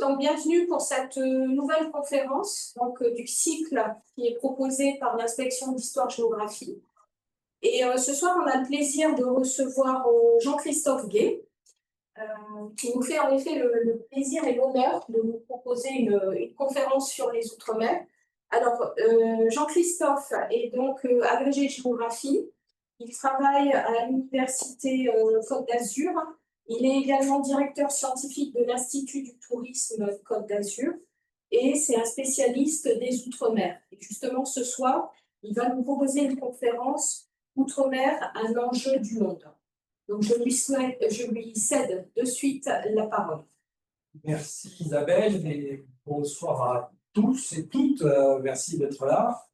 donc bienvenue pour cette nouvelle conférence du cycle qui est proposé par l'inspection d'histoire-géographie. Et ce soir, on a le plaisir de recevoir Jean-Christophe Gay, qui nous fait en effet le plaisir et l'honneur de nous proposer une conférence sur les Outre-mer. Alors, Jean-Christophe est donc agrégé de géographie. Il travaille à l'université Côte d'Azur. Il est également directeur scientifique de l'Institut du tourisme Côte d'Azur et c'est un spécialiste des Outre-mer. Et justement, ce soir, il va nous proposer une conférence Outre-mer, un enjeu du monde. Donc, je lui cède de suite la parole. Merci Isabelle et bonsoir à tous et toutes. Merci d'être là.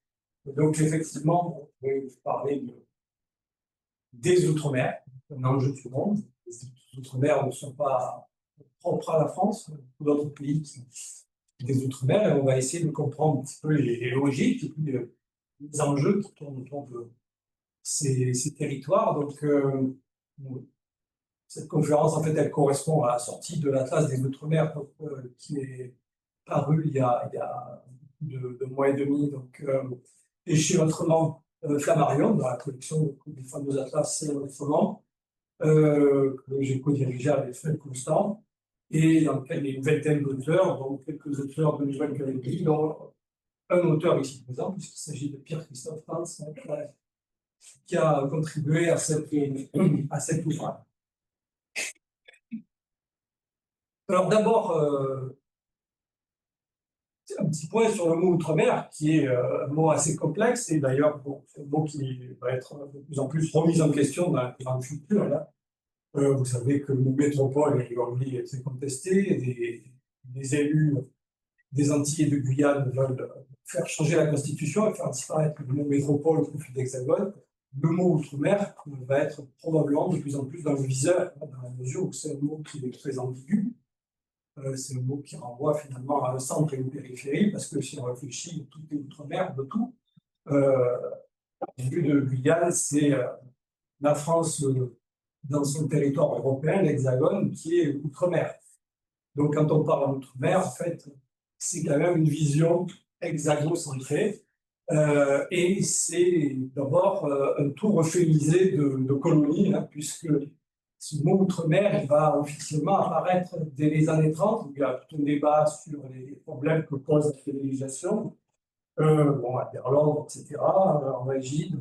Donc, effectivement, on va vous parler des Outre-mer, un enjeu du monde. Les Outre-mer ne sont pas propres à la France, beaucoup d'autres pays qui ont des Outre-mer, et on va essayer de comprendre un petit peu les logiques et puis les enjeux qui tournent autour de ces territoires. Donc, cette conférence, en fait, elle correspond à la sortie de l'Atlas des Outre-mer qui est paru il y a deux mois et demi, donc, et chez Autrement Flammarion, dans la collection du fameux Atlas Autrement, que j'ai co-dirigé avec Fred Constant, et dans lequel il y a une vingtaine d'auteurs, donc quelques auteurs de Nouvelle-Calédonie, dont un auteur ici présent, puisqu'il s'agit de Pierre-Christophe Hans, qui a contribué à cet ouvrage. Alors d'abord, un petit point sur le mot outre-mer, qui est un mot assez complexe, et d'ailleurs, c'est un mot qui va être de plus en plus remis en question dans le futur. Là. Vous savez que le mot métropole est assez contesté, des élus des Antilles et de Guyane veulent faire changer la Constitution et faire disparaître le mot métropole au profit d'Hexagone. Le mot outre-mer va être probablement de plus en plus dans le viseur, dans la mesure où c'est un mot qui est très ambigu. C'est un mot qui renvoie finalement à un centre et une périphérie, parce que si on réfléchit, tout est outre-mer de tout. Au lieu de Guyane, c'est la France dans son territoire européen, l'Hexagone, qui est outre-mer. Donc quand on parle d'outre-mer, en fait, c'est quand même une vision hexagocentrée, et c'est d'abord un tout euphémisé de colonie, hein, puisque ce mot outre-mer va officiellement apparaître dès les années 30, où il y a tout un débat sur les problèmes que pose la fédéralisation. À Berlande, etc., en Régie,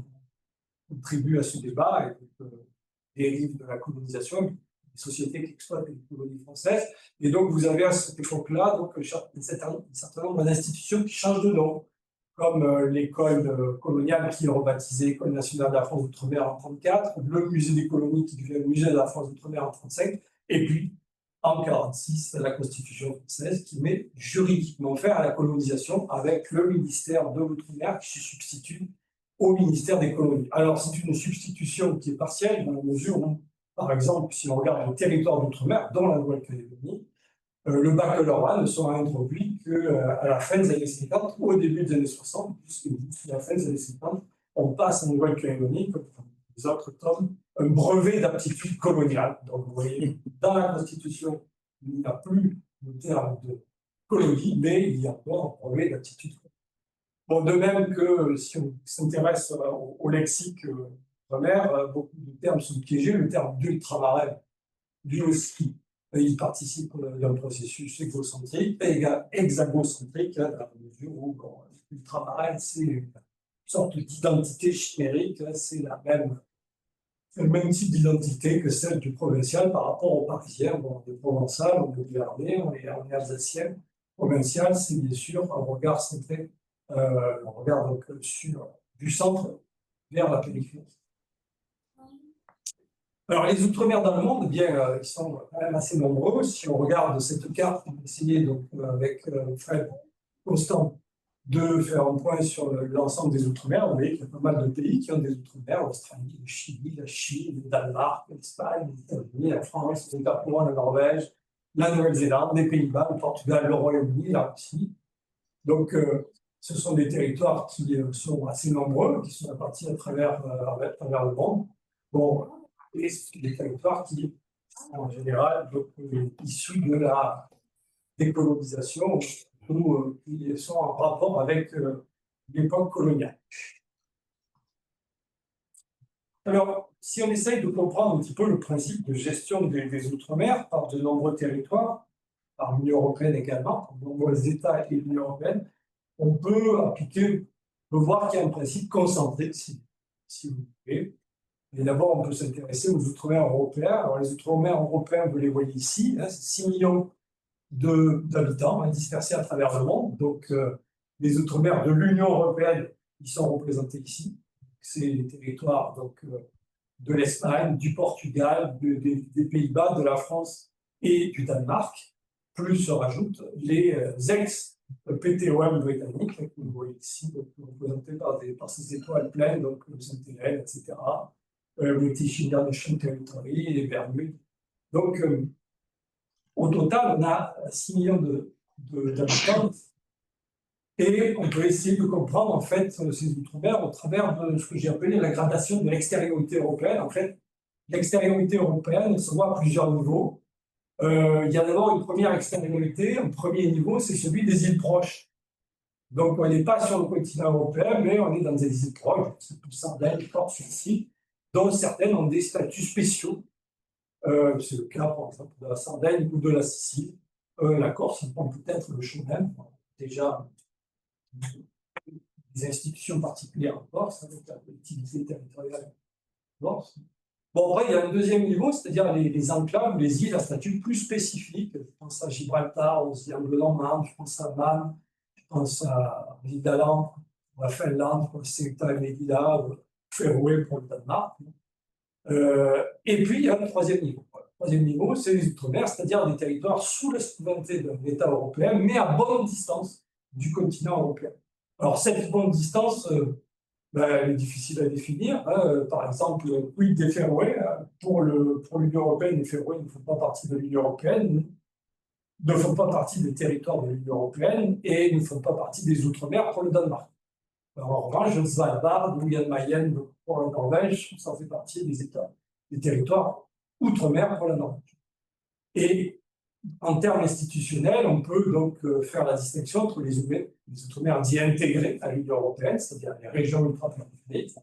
contribue à ce débat et dérive de la colonisation, des sociétés qui exploitent les colonies françaises. Et donc, vous avez à cette époque-là un certain nombre d'institutions qui changent de nom, comme l'école coloniale qui est rebaptisée École nationale de la France d'Outre-mer en 1934, le musée des colonies qui devient le musée de la France d'Outre-mer en 1935, et puis en 1946, la Constitution française qui met juridiquement fin à la colonisation avec le ministère de l'Outre-mer qui se substitue au ministère des colonies. Alors, c'est une substitution qui est partielle dans la mesure où, par exemple, si on regarde le territoire d'Outre-mer, dont la Nouvelle-Calédonie, le baccalauréat ne sera introduit qu'à la fin des années 50, au début des années 60, puisque à la fin des années 50, on passe en Nouvelle-Calédonie, comme les autres tomes, un brevet d'aptitude coloniale. Donc, vous voyez, dans la Constitution, il n'y a plus le terme de colonie, mais il y a encore un brevet d'aptitude coloniale. Bon, de même que si on s'intéresse au lexique outre-mer, beaucoup de termes sont piégés. Le terme d'ultramarin, lui aussi, il participe d'un processus égocentrique et hexagocentrique, dans la mesure où l'ultramarin, c'est une sorte d'identité chimérique, c'est le même type d'identité que celle du provincial par rapport au parisien. Bon, on est provençal, on est gardé, on est alsacien. Provincial, c'est bien sûr un regard centré. On regarde donc du centre vers la périphérie. Alors, les Outre-mer dans le monde, eh bien, ils sont quand même assez nombreux. Si on regarde cette carte, on va essayer donc, avec Fred Constant de faire un point sur l'ensemble des Outre-mer. Vous voyez qu'il y a pas mal de pays qui ont des Outre-mer, l'Australie, le Chili, la Chine, le Danemark, l'Espagne, les États-Unis, la France, le Japon, la Norvège, la Nouvelle-Zélande, les Pays-Bas, le Portugal, le Royaume-Uni, la Russie. Donc, ce sont des territoires qui sont assez nombreux, qui sont répartis à travers le monde. Bon, et c'est des territoires qui, en général, donc, issus de décolonisation ou qui sont en rapport avec l'époque coloniale. Alors, si on essaye de comprendre un petit peu le principe de gestion des Outre-mer par de nombreux territoires, par l'Union européenne également, par de nombreux États et l'Union européenne, on peut voir qu'il y a un principe concentré, si vous voulez. Et d'abord, on peut s'intéresser aux Outre-mer européens. Alors, les Outre-mer européens, vous les voyez ici, hein, c'est 6 millions d'habitants hein, dispersés à travers le monde. Donc, les Outre-mer de l'Union européenne, ils sont représentés ici. C'est les territoires donc, de l'Espagne, du Portugal, des Pays-Bas, de la France et du Danemark. Plus se rajoutent les ex-PTOM britanniques, que vous voyez ici, donc, représentés par ces étoiles pleines, donc le Saint-Hélène, etc. British International Territory et Bermude. Donc, au total, on a 6 millions d'habitants et on peut essayer de comprendre en fait ces outre-mer au travers de ce que j'ai appelé la gradation de l'extériorité européenne. En fait, l'extériorité européenne se voit à plusieurs niveaux. Il y a d'abord une première extériorité, un premier niveau, c'est celui des îles proches. Donc, on n'est pas sur le continent européen, mais on est dans des îles proches, c'est tout Sardaigne, Corse, ici, dont certaines ont des statuts spéciaux. C'est le cas, par exemple, de la Sardaigne ou de la Sicile. La Corse, on prend peut-être le chemin, déjà des institutions particulières en Corse, avec la collectivité territoriale en Corse. Bon, après, il y a un deuxième niveau, c'est-à-dire les enclaves, les îles à statut plus spécifique. Je pense à Gibraltar, aux îles anglo-normandes, je pense à Man, je pense à l'île d'Aland, à Finlande, je pense à Ceuta et Melilla, Féroé pour le Danemark. Et puis, il y a le troisième niveau. Le troisième niveau, c'est les Outre-mer, c'est-à-dire des territoires sous la souveraineté d'un État européen, mais à bonne distance du continent européen. Alors, cette bonne distance, elle est difficile à définir. Hein. Par exemple, quid des Féroé, pour l'Union européenne, les Féroé ne font pas partie de l'Union européenne, ne font pas partie des territoires de l'Union européenne et ne font pas partie des Outre-mer pour le Danemark. Alors, en revanche, Svalbard, Jan Mayen pour la Norvège, ça fait partie des territoires outre-mer pour la Norvège. Et en termes institutionnels, on peut donc faire la distinction entre les outre-mer dits intégrés à l'Union européenne, c'est-à-dire les régions ultrapériphériques,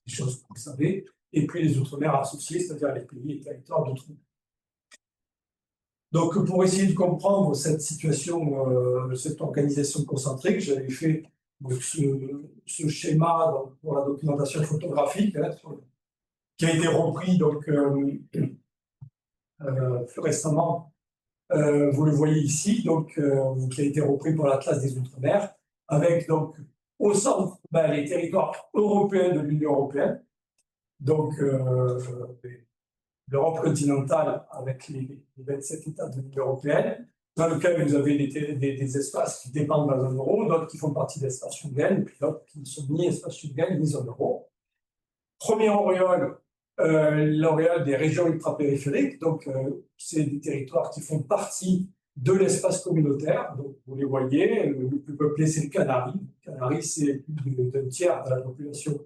des choses que vous savez, et puis les outre-mer associés, c'est-à-dire les pays et territoires d'outre-mer. Donc, pour essayer de comprendre cette situation, cette organisation concentrique, j'avais fait donc, ce schéma donc, pour la documentation photographique, hein, qui a été repris donc, plus récemment. Vous le voyez ici, donc, qui a été repris pour l'Atlas des Outre-mer, avec donc au centre les territoires européens de l'Union européenne, donc l'Europe continentale avec les 27 États de l'Union européenne, dans lequel vous avez des espaces qui dépendent de la zone euro, d'autres qui font partie de l'espace Schengen, et puis d'autres qui ne sont ni espace Schengen ni zone euro. Première auréole, l'auréole des régions ultrapériphériques, donc c'est des territoires qui font partie de l'espace communautaire. Donc vous les voyez, le plus peuplé c'est le Canaries. Le Canaries, c'est plus d'un tiers de la population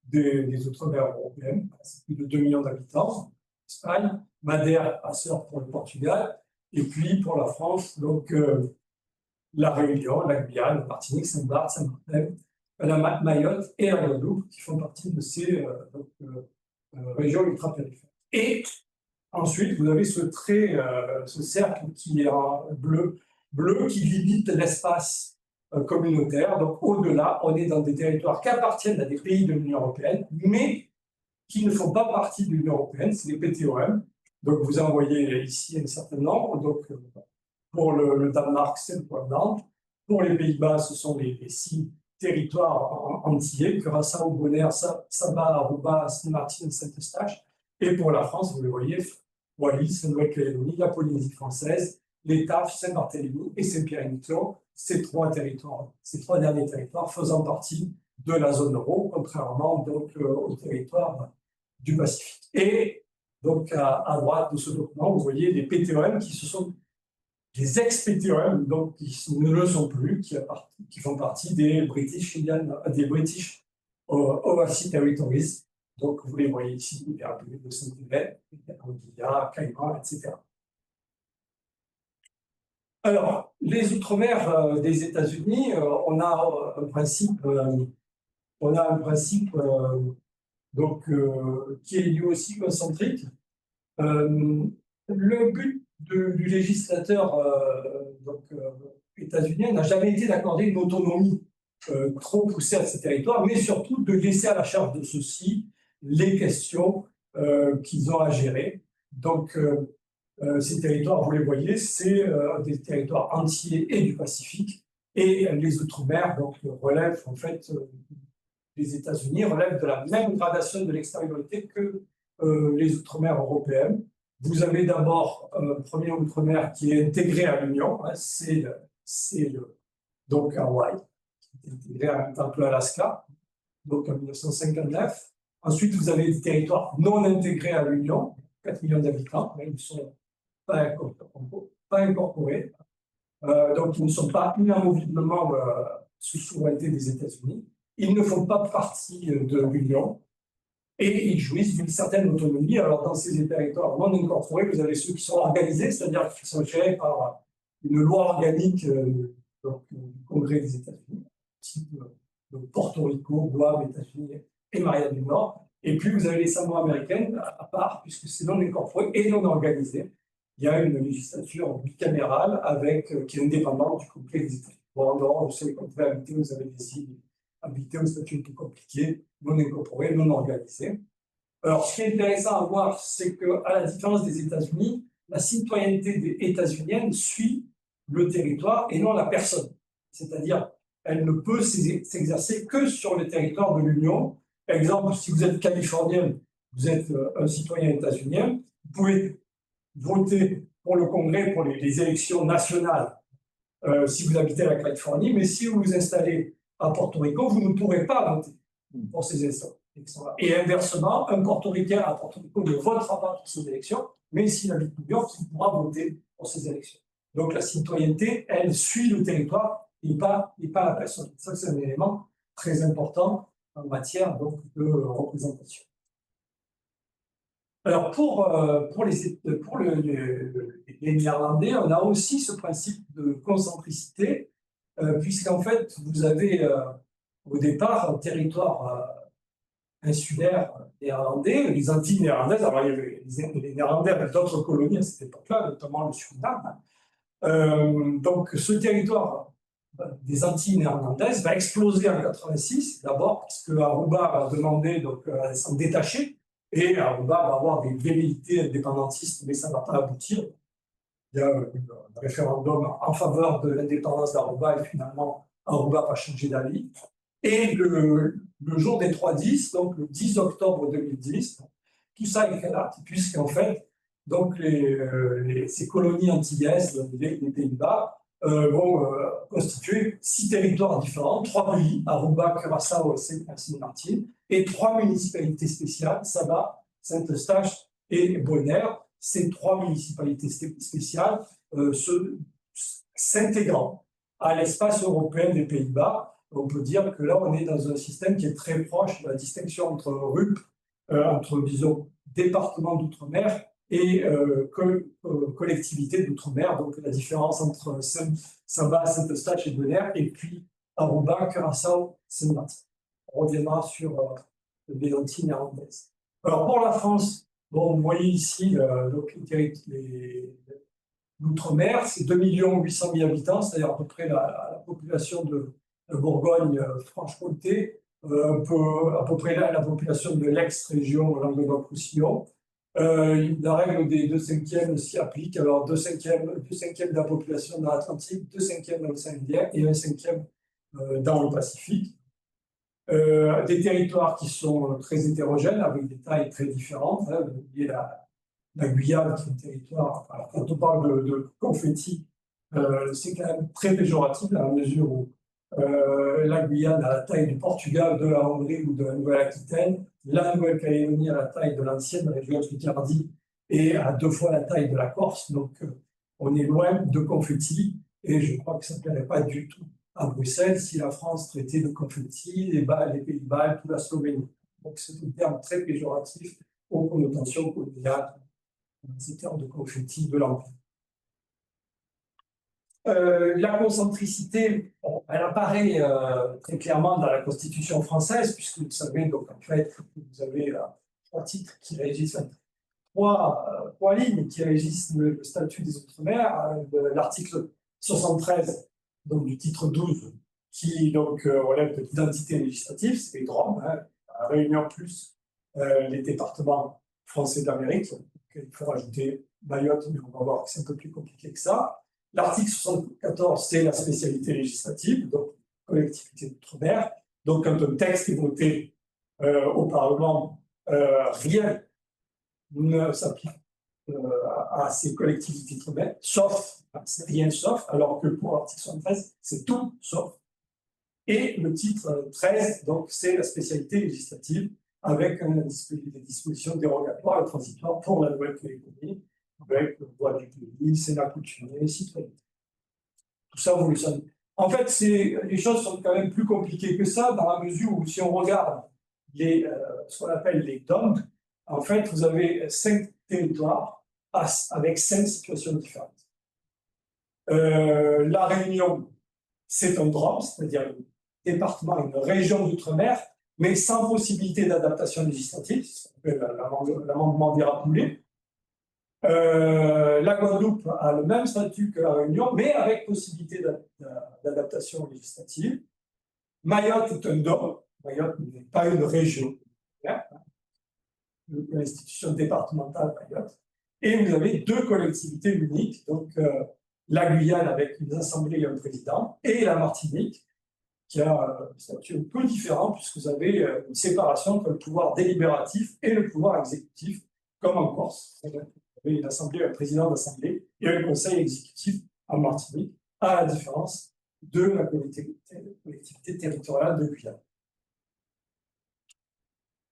des Outre-mer européennes, c'est plus de 2 millions d'habitants. Espagne, Madère, passeur pour le Portugal, et puis pour la France, donc la Réunion, la Guyane, la Martinique, Saint-Barth, Saint-Martin, la Mayotte et la Guadeloupe, qui font partie de ces régions ultrapériphériques. Et ensuite, vous avez ce trait, ce cercle qui est en bleu qui limite l'espace communautaire. Donc au-delà, on est dans des territoires qui appartiennent à des pays de l'Union européenne, mais qui ne font pas partie de l'Union européenne, c'est les PTOM. Donc vous en voyez ici un certain nombre. Donc pour le Danemark, c'est le Groenland. Pour les Pays-Bas, ce sont les 6 territoires entiers, Curaçao, Bonaire, Saba, Aruba, Saint-Martin, Saint-Eustache. Et pour la France, vous le voyez, Wallis, Nouvelle-Calédonie, la Polynésie française, les TAF, Saint-Barthélemy et Saint-Pierre-et-Miquelon, ces 3 derniers territoires faisant partie de la zone euro, contrairement donc au territoire du Pacifique. Et donc à droite de ce document, vous voyez les PTOM qui se sont des ex-PTOM, donc qui ne le sont plus, qui font partie des British Overseas Territories. Donc vous les voyez ici, les Républiques de Saint-Hélène, Anguilla, Caïman, etc. Alors, les Outre-mer des États-Unis, on a un principe, donc, qui est lui aussi concentrique. Le but du législateur états-unien n'a jamais été d'accorder une autonomie trop poussée à ces territoires, mais surtout de laisser à la charge de ceux-ci les questions qu'ils ont à gérer. Donc, ces territoires, vous les voyez, c'est des territoires entiers et du Pacifique, et les Outre-mer donc relèvent en fait les États-Unis relèvent de la même gradation de l'extériorité que les Outre-mer européennes. Vous avez d'abord un premier Outre-mer qui est intégré à l'Union, hein, donc Hawaï, qui est intégré en même temps que l'Alaska, donc en 1959. Ensuite, vous avez des territoires non intégrés à l'Union, 4 millions d'habitants, mais ils ne sont pas incorporés. Donc, ils ne sont pas inamoviblement sous souveraineté des États-Unis. Ils ne font pas partie de l'Union et ils jouissent d'une certaine autonomie. Alors, dans ces territoires non incorporés, vous avez ceux qui sont organisés, c'est-à-dire qui sont gérés par une loi organique du Congrès des États-Unis, type Porto Rico, Guam, États-Unis et Marianne du Nord. Et puis, vous avez les Samoa américaines à part, puisque c'est non incorporé et non organisé. Il y a une législature bicamérale qui est indépendante du Congrès des États-Unis. Bon, en dehors, vous savez, quand vous habitez, vous avez des îles habitées au statut un peu compliqué, non incorporé, non organisé. Alors, ce qui est intéressant à voir, c'est qu'à la différence des États-Unis, la citoyenneté des États-Uniennes suit le territoire et non la personne. C'est-à-dire, elle ne peut s'exercer que sur le territoire de l'Union. Par exemple, si vous êtes californien, vous êtes un citoyen états-unien, vous pouvez voter pour le Congrès pour les élections nationales si vous habitez la Californie, mais si vous vous installez à Porto Rico, vous ne pourrez pas voter pour ces élections. Et inversement, un portoricain à Porto Rico ne votera pas pour ces élections, mais s'il habite New York, il pourra voter pour ces élections. Donc la citoyenneté, elle suit le territoire et pas la personne. Ça, c'est un élément très important en matière donc, de représentation. Alors, pour les Néerlandais, on a aussi ce principe de concentricité, puisqu'en fait, vous avez au départ un territoire insulaire néerlandais, les Antilles néerlandaises. Alors, il y avait les Néerlandais avec d'autres colonies à cette époque-là, notamment le Suriname. Donc, ce territoire des Antilles néerlandaises va exploser en 86, d'abord, parce que Aruba va demander à s'en détacher. Et Aruba va avoir des velléités indépendantistes, mais ça ne va pas aboutir. Il y a un référendum en faveur de l'indépendance d'Aruba et finalement, Aruba va changer d'avis. Et le jour des 3-10, donc le 10 octobre 2010, tout ça éclate, puisqu'en fait, donc ces colonies antillaises, les Pays-Bas, vont constituer 6 territoires différents, 3 pays, Aruba, Curaçao et Saint-Martin, et 3 municipalités spéciales, Saba, Saint-Eustache et Bonaire. Ces 3 municipalités spéciales s'intégrant à l'espace européen des Pays-Bas. On peut dire que là, on est dans un système qui est très proche de la distinction entre RUP, disons, département d'outre-mer et collectivité d'outre-mer, donc la différence entre Saba, Saint-Eustache et Bonaire, et puis Aruba, Curaçao, Saint-Martin. On reviendra sur les Antilles néerlandaises. Alors pour la France, bon, vous voyez ici l'outre-mer, c'est 2 800 000 habitants, c'est-à-dire à peu près la population de Bourgogne-Franche-Comté, à peu près la population de l'ex-région Languedoc-Roussillon. La règle des 2/5 s'y applique. Alors, 2/5 de la population dans l'Atlantique, 2/5 dans l'océan Indien et 1/5 dans le Pacifique. Des territoires qui sont très hétérogènes, avec des tailles très différentes. Hein. Il y a la Guyane, qui est un territoire. Alors, quand on parle de confetti, c'est quand même très péjoratif, à la mesure où la Guyane a la taille du Portugal, de la Hongrie ou de la Nouvelle-Aquitaine, la Nouvelle-Calédonie a la taille de l'ancienne région de Picardie et a 2 fois la taille de la Corse. Donc, on est loin de confetti et je crois que ça ne plairait pas du tout à Bruxelles si la France traitait de confetti les Pays-Bas et toute la Slovénie. Donc, c'est un terme très péjoratif aux connotations coloniales, ces termes de confetti de l'Empire. La concentricité, bon, elle apparaît très clairement dans la Constitution française, puisque vous savez, donc en fait, vous avez trois titres qui régissent, trois lignes qui régissent le statut des Outre-mer. L'article 73, donc du titre 12, qui donc relève de l'identité législative, c'est les DROM, hein, la Réunion plus les départements français d'Amérique. Il faut rajouter Mayotte, mais on va voir que c'est un peu plus compliqué que ça. L'article 74, c'est la spécialité législative, donc collectivité d'outre-mer. Donc, quand un texte est voté au Parlement, rien ne s'applique à ces collectivités d'outre-mer, sauf, c'est rien sauf, alors que pour l'article 73, c'est tout sauf. Et le titre 13, donc, c'est la spécialité législative, avec des dispositions dérogatoires et transitoires pour la Nouvelle-Calédonie, avec le droit du pays, Sénat coutumier, citoyen. Tout ça, vous le savez. En fait, les choses sont quand même plus compliquées que ça, dans la mesure où, si on regarde ce qu'on appelle les DOM, en fait, vous avez 5 territoires avec 5 situations différentes. La Réunion, c'est un DROM, c'est-à-dire un département, une région d'outre-mer, mais sans possibilité d'adaptation législative, c'est l'amendement des rappelés. La Guadeloupe a le même statut que la Réunion, mais avec possibilité d'adaptation législative. Mayotte est un DOM. Mayotte n'est pas une région. L'institution départementale Mayotte. Et vous avez 2 collectivités uniques, donc la Guyane avec une assemblée et un président, et la Martinique, qui a un statut un peu différent, puisque vous avez une séparation entre le pouvoir délibératif et le pouvoir exécutif, comme en Corse. Vous avez une assemblée, un président d'assemblée et un conseil exécutif en Martinique, à la différence de la collectivité territoriale de Guyane.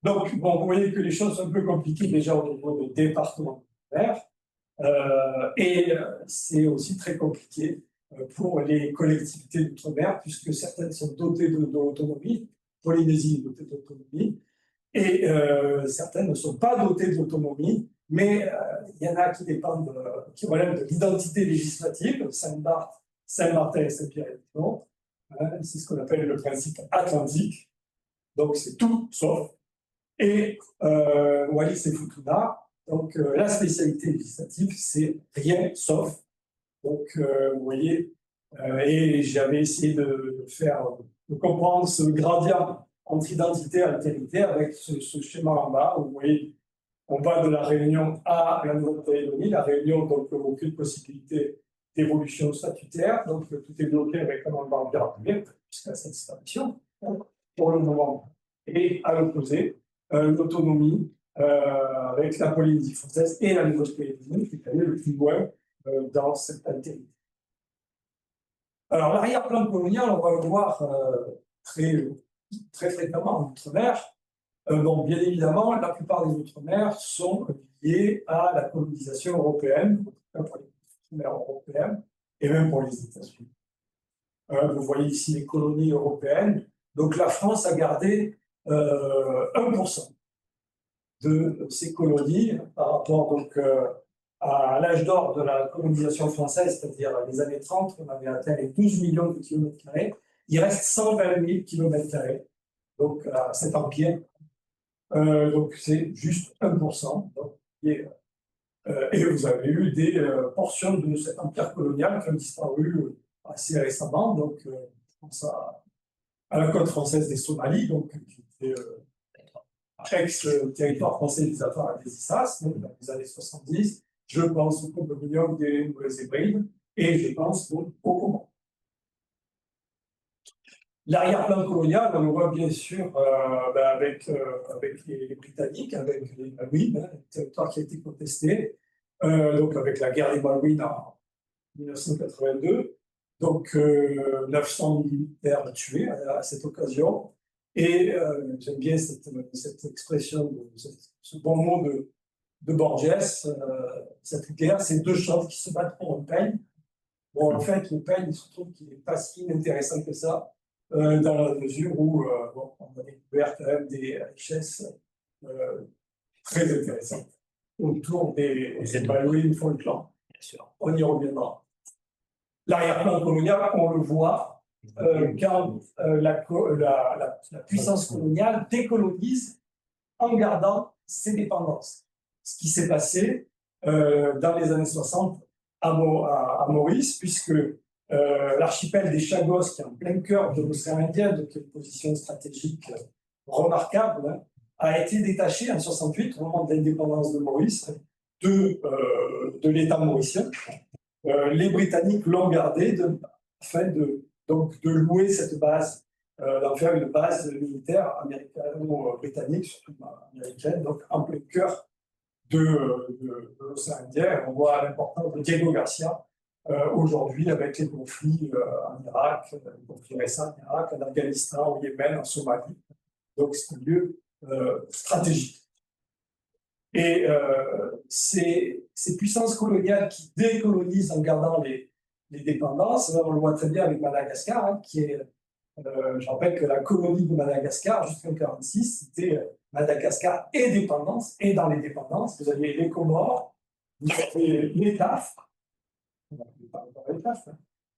Donc, bon, vous voyez que les choses sont un peu compliquées déjà au niveau des départements d'outre-mer, et c'est aussi très compliqué pour les collectivités d'outre-mer, puisque certaines sont dotées d'autonomie, Polynésie est dotée d'autonomie, et certaines ne sont pas dotées d'autonomie, mais il y en a qui dépendent, qui relèvent de l'identité législative, Saint-Martin et Saint-Pierre-et-Miquelon, c'est ce qu'on appelle le principe atlantique, donc c'est tout sauf. Et Wallis et Futuna, donc la spécialité législative, c'est rien sauf. Donc, vous voyez, et j'avais essayé de comprendre ce gradient entre identité et altérité avec ce schéma en bas, où vous voyez, on va de la Réunion à la Nouvelle-Calédonie. La Réunion, donc, aucune possibilité d'évolution statutaire, donc tout est bloqué avec un embargo rappelé jusqu'à cette distinction, pour le moment. Et à l'opposé, l'autonomie avec la Polynésie française et la Nouvelle-Calédonie, qui est allé le plus loin dans cette altérité. Alors, l'arrière-plan colonial, on va le voir très fréquemment en Outre-mer. Bon, bien évidemment, la plupart des Outre-mer sont liés à la colonisation européenne, pour les Outre-mer européennes, et même pour les États-Unis. Vous voyez ici les colonies européennes. Donc, la France a gardé 1% de ces colonies par rapport donc, à l'âge d'or de la colonisation française, c'est-à-dire les années 30, on avait atteint les 12 millions de kilomètres carrés. Il reste 120 000 kilomètres carrés, donc à cet empire. Donc c'est juste 1%. Donc, et vous avez eu des portions de cet empire colonial qui ont disparu assez récemment. Donc, je pense à la côte française des Somalies, donc, qui était ex-territoire français des Affaires et des Issas, donc, dans les années 70. Je pense au condominium des Nouvelles-Hébrides et je pense au Comores. L'arrière-plan colonial, on le voit bien sûr avec les Britanniques, avec les Malouines, un territoire qui a été contesté, donc avec la guerre des Malouines en 1982. Donc 900 militaires tués à cette occasion. Et j'aime bien cette expression, ce bon mot de Borges, cette guerre, c'est 2 chefs qui se battent pour un peigne. Bon, en fait, le peigne, il se trouve qu'il n'est pas si intéressant que ça, dans la mesure où bon, on a découvert quand même des richesses très intéressantes autour des Malouines Falkland. Bien sûr. On y reviendra. l'arrière-plan colonial, on le voit quand la puissance coloniale décolonise en gardant ses dépendances. Ce qui s'est passé dans les années 60 à Maurice, puisque l'archipel des Chagos, qui est en plein cœur de l'océan Indien, donc une position stratégique remarquable, hein, a été détaché en 68, au moment de l'indépendance de Maurice, de l'État mauricien. Les Britanniques l'ont gardé afin de louer cette base, d'en faire une base militaire américano-britannique, surtout américaine, donc en plein cœur de l'océan Indien. On voit l'importance de Diego Garcia aujourd'hui avec les conflits en Irak, les conflits récents en Irak, en Afghanistan, au Yémen, en Somalie. Donc c'est un lieu stratégique. Et ces puissances coloniales qui décolonisent en gardant les dépendances, on le voit très bien avec Madagascar, hein, qui est, je rappelle que la colonie de Madagascar jusqu'en 1946, c'était Madagascar et dépendance, et dans les dépendances, vous aviez les Comores, vous avez les TAF,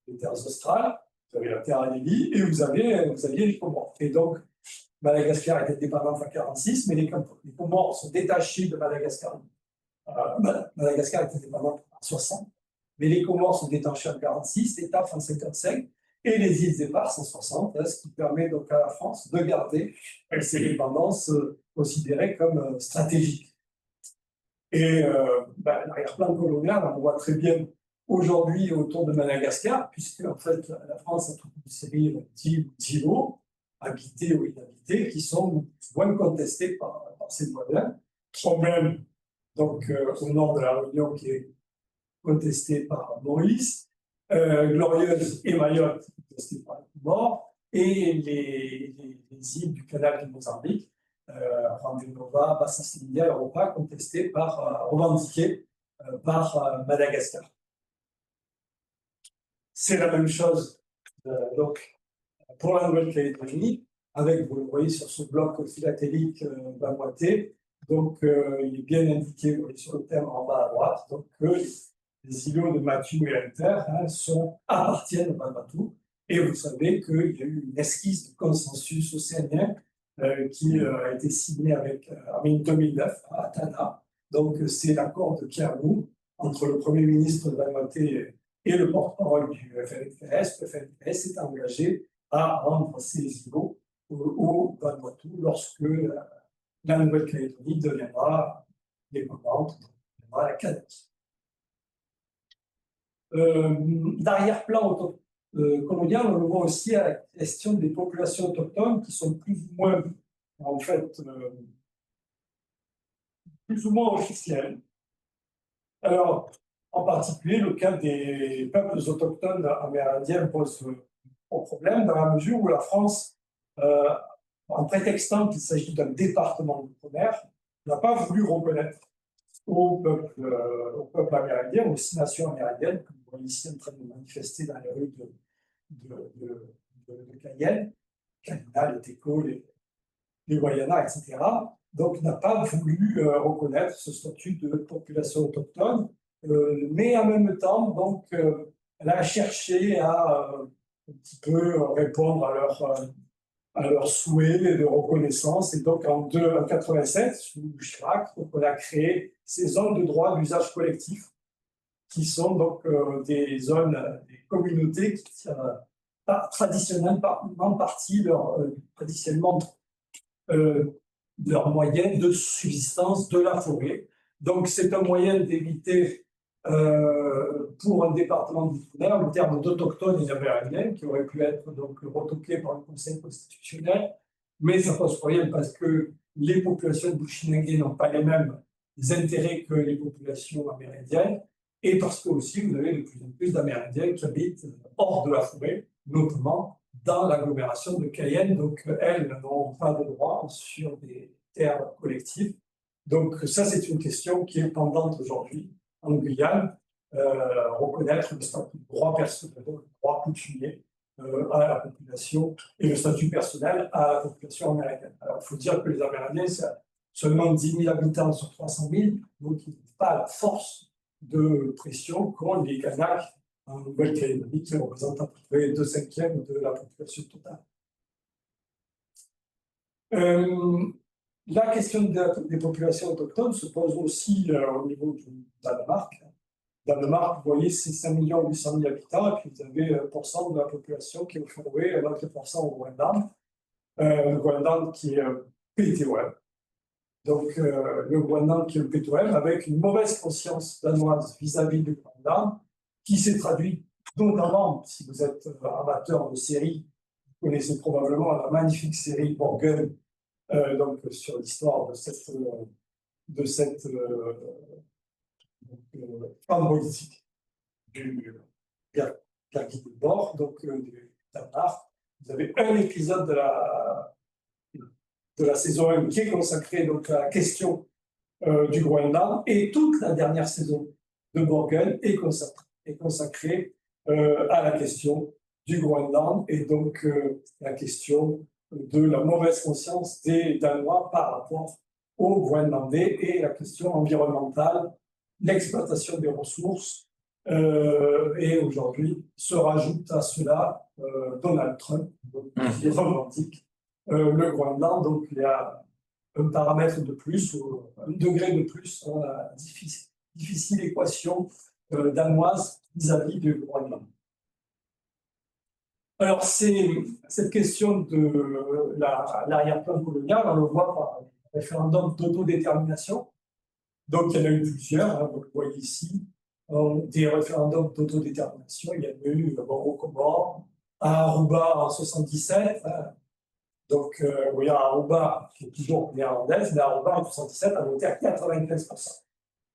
les terres australes, vous avez la terre Anélie, et vous aviez les Comores. Et donc, Madagascar était dépendante en 1946, mais les Comores sont détachés de Madagascar. Madagascar était dépendante en 1960, mais les Comores sont détachés en 1946, les TAF en 1955, et les îles Éparses en 1960, hein, ce qui permet donc à la France de garder ces dépendances considérées comme stratégiques. Et l'arrière-plan colonial, on voit très bien aujourd'hui autour de Madagascar, puisque en fait la France a toute une série d'îlots, habités ou inhabités, qui sont moins contestés par ces voisins. Problème donc au nord de la Réunion qui est contesté par Maurice, Glorieuse et Mayotte contesté par les Comores, et les îles du canal de Mozambique, Rande-Nova, Bassa-Sindia, Europa, contestées revendiquées par Madagascar. C'est la même chose donc pour la Nouvelle-Calédonie, avec, vous le voyez sur ce bloc philatélique Vanuatu, donc il est bien indiqué sur le thème en bas à droite, donc les îlots de Mathieu et Alter appartiennent à Vanuatu, et vous savez qu'il y a eu une esquisse de consensus océanien qui a été signé en 2009 à Tana. Donc c'est l'accord de Kiamu entre le Premier ministre de Vanuatu et le porte-parole du FNPS. Le FNPS s'est engagé à rendre ces îlots au Vanuatu lorsque la Nouvelle-Calédonie deviendra indépendante, deviendra la Canadie. D'arrière-plan colonial, on le voit aussi à la question des populations autochtones qui sont plus ou moins, en fait, plus ou moins officielles. Alors, en particulier, le cas des peuples autochtones amérindiens pose un problème dans la mesure où la France, en prétextant qu'il s'agit d'un département d'outre-mer, n'a pas voulu reconnaître au peuple amérindien, aux 6 nations amérindiennes, que vous voyez ici en train de manifester dans les rues de Cayenne, Canada, les Teco, les Wayana, etc. Donc, n'a pas voulu reconnaître ce statut de population autochtone, mais en même temps, donc, elle a cherché à un petit peu répondre à leurs souhaits de reconnaissance. Et donc, en 1987, sous Chirac, on a créé ces zones de droit d'usage collectif, qui sont donc des zones, des communautés qui traditionnellement partie traditionnellement leur moyen de subsistance de la forêt. Donc, c'est un moyen d'éviter, pour un département d'outre-mer, le terme d'autochtone et d'amérindien, qui aurait pu être donc retoqué par le Conseil constitutionnel, mais ça pose problème parce que les populations bushinengues n'ont pas les mêmes intérêts que les populations amérindiennes, et parce que aussi vous avez de plus en plus d'Amérindiens qui habitent hors de la forêt, notamment dans l'agglomération de Cayenne, donc elles n'ont pas de droit sur des terres collectives. Donc ça, c'est une question qui est pendante aujourd'hui en Guyane, reconnaître le statut de droit personnel, le droit coutumier à la population et le statut personnel à la population amérindienne. Alors il faut dire que les Amérindiens, c'est seulement 10 000 habitants sur 300 000, donc ils n'ont pas la force de pression qu'ont les Kanaks en Nouvelle-Calédonie, qui représente à peu près 2/5 de la population totale. La question des populations autochtones se pose aussi au niveau du Danemark. Danemark, vous voyez, c'est 5 800 000 habitants, et puis vous avez 1% de la population qui est formée, 20% au Groenland. Le Groenland qui est PTOM. Donc, le Groenland qui est le PTOM, avec une mauvaise conscience danoise vis-à-vis du Groenland, qui s'est traduit notamment, si vous êtes amateur de séries, vous connaissez probablement la magnifique série Borgen, donc sur l'histoire de cette femme politique du Björkvik, donc du Danemark. Vous avez un épisode de la saison 1 qui est consacré donc, à la question du Groenland, et toute la dernière saison de Borgen est consacrée à la question du Groenland, et donc la question de la mauvaise conscience des Danois par rapport aux Groenlandais, et la question environnementale, l'exploitation des ressources, et aujourd'hui se rajoute à cela Donald Trump, qui revendique le Groenland. Donc il y a un paramètre de plus, ou un degré de plus dans la difficile équation danoise vis-à-vis du Groenland. Alors, cette question de l'arrière-plan colonial, on le voit par le référendum d'autodétermination. Donc, il y en a eu plusieurs, hein, vous le voyez ici, des référendums d'autodétermination. Il y en a eu aux Comores, à Aruba en 77. Donc, vous voyez, Aruba, qui est toujours néerlandaise, mais Aruba en 77 a voté à 95%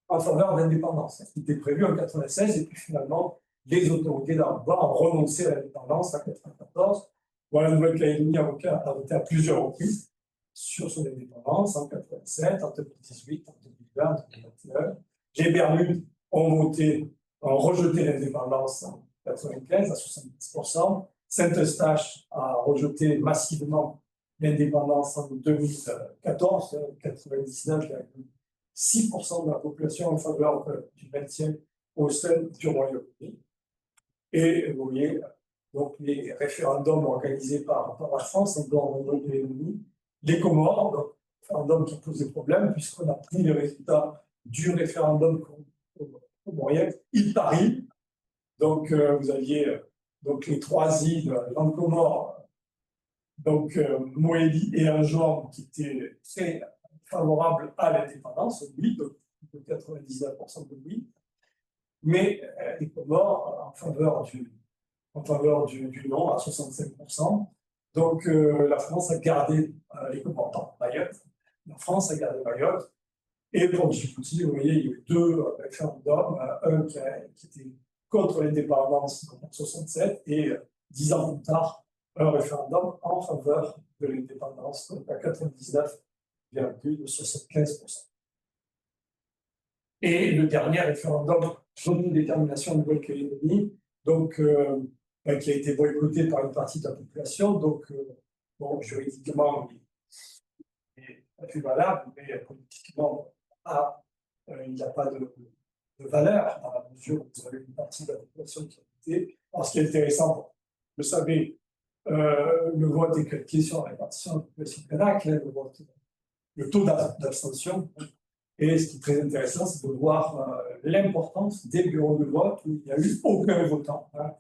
en faveur de l'indépendance. Ce qui était prévu en 96, et puis finalement, les autorités d'Aruba ont renoncé à l'indépendance en 94. Voilà, la Nouvelle-Calédonie a voté à plusieurs reprises sur son indépendance, en 87, en 2018, en 2020, en 2021. Les Bermudes ont rejeté l'indépendance en 95 à 70%. Saint-Eustache a rejeté massivement l'indépendance en 2014, 99,6% de la population en faveur du maintien au sein du Royaume-Uni. Et vous voyez, donc les référendums organisés par la France en dehors de Nouvelle-Calédonie, les Comores, donc référendum qui pose des problèmes, puisqu'on a pris les résultats du référendum comorien, île par île. Donc vous aviez donc les 3 îles, Grande Comore, donc Moélie et Anjouan, qui étaient très favorables à l'indépendance, oui, donc 99% de oui, mais les Comores en faveur du non à 65%. Donc la France a gardé les Comores, Mayotte. La France a gardé Mayotte. Et pour Djibouti, vous voyez, il y a eu 2 référendums, un qui était contre l'indépendance en 1967, et 10 ans plus tard, un référendum en faveur de l'indépendance, donc à 99,75%. Et le dernier référendum sur une détermination de Nouvelle-Calédonie, donc qui a été boycotté par une partie de la population, donc bon, juridiquement, il n'est pas plus valable, mais politiquement, il n'y a pas de valeur, dans la mesure où vous avez une partie de la population qui a voté. Alors, ce qui est intéressant, vous le savez, le vote est calqué sur la répartition de la population kanak, le taux d'abstention. Et ce qui est très intéressant, c'est de voir l'importance des bureaux de vote où il n'y a eu aucun votant. Hein.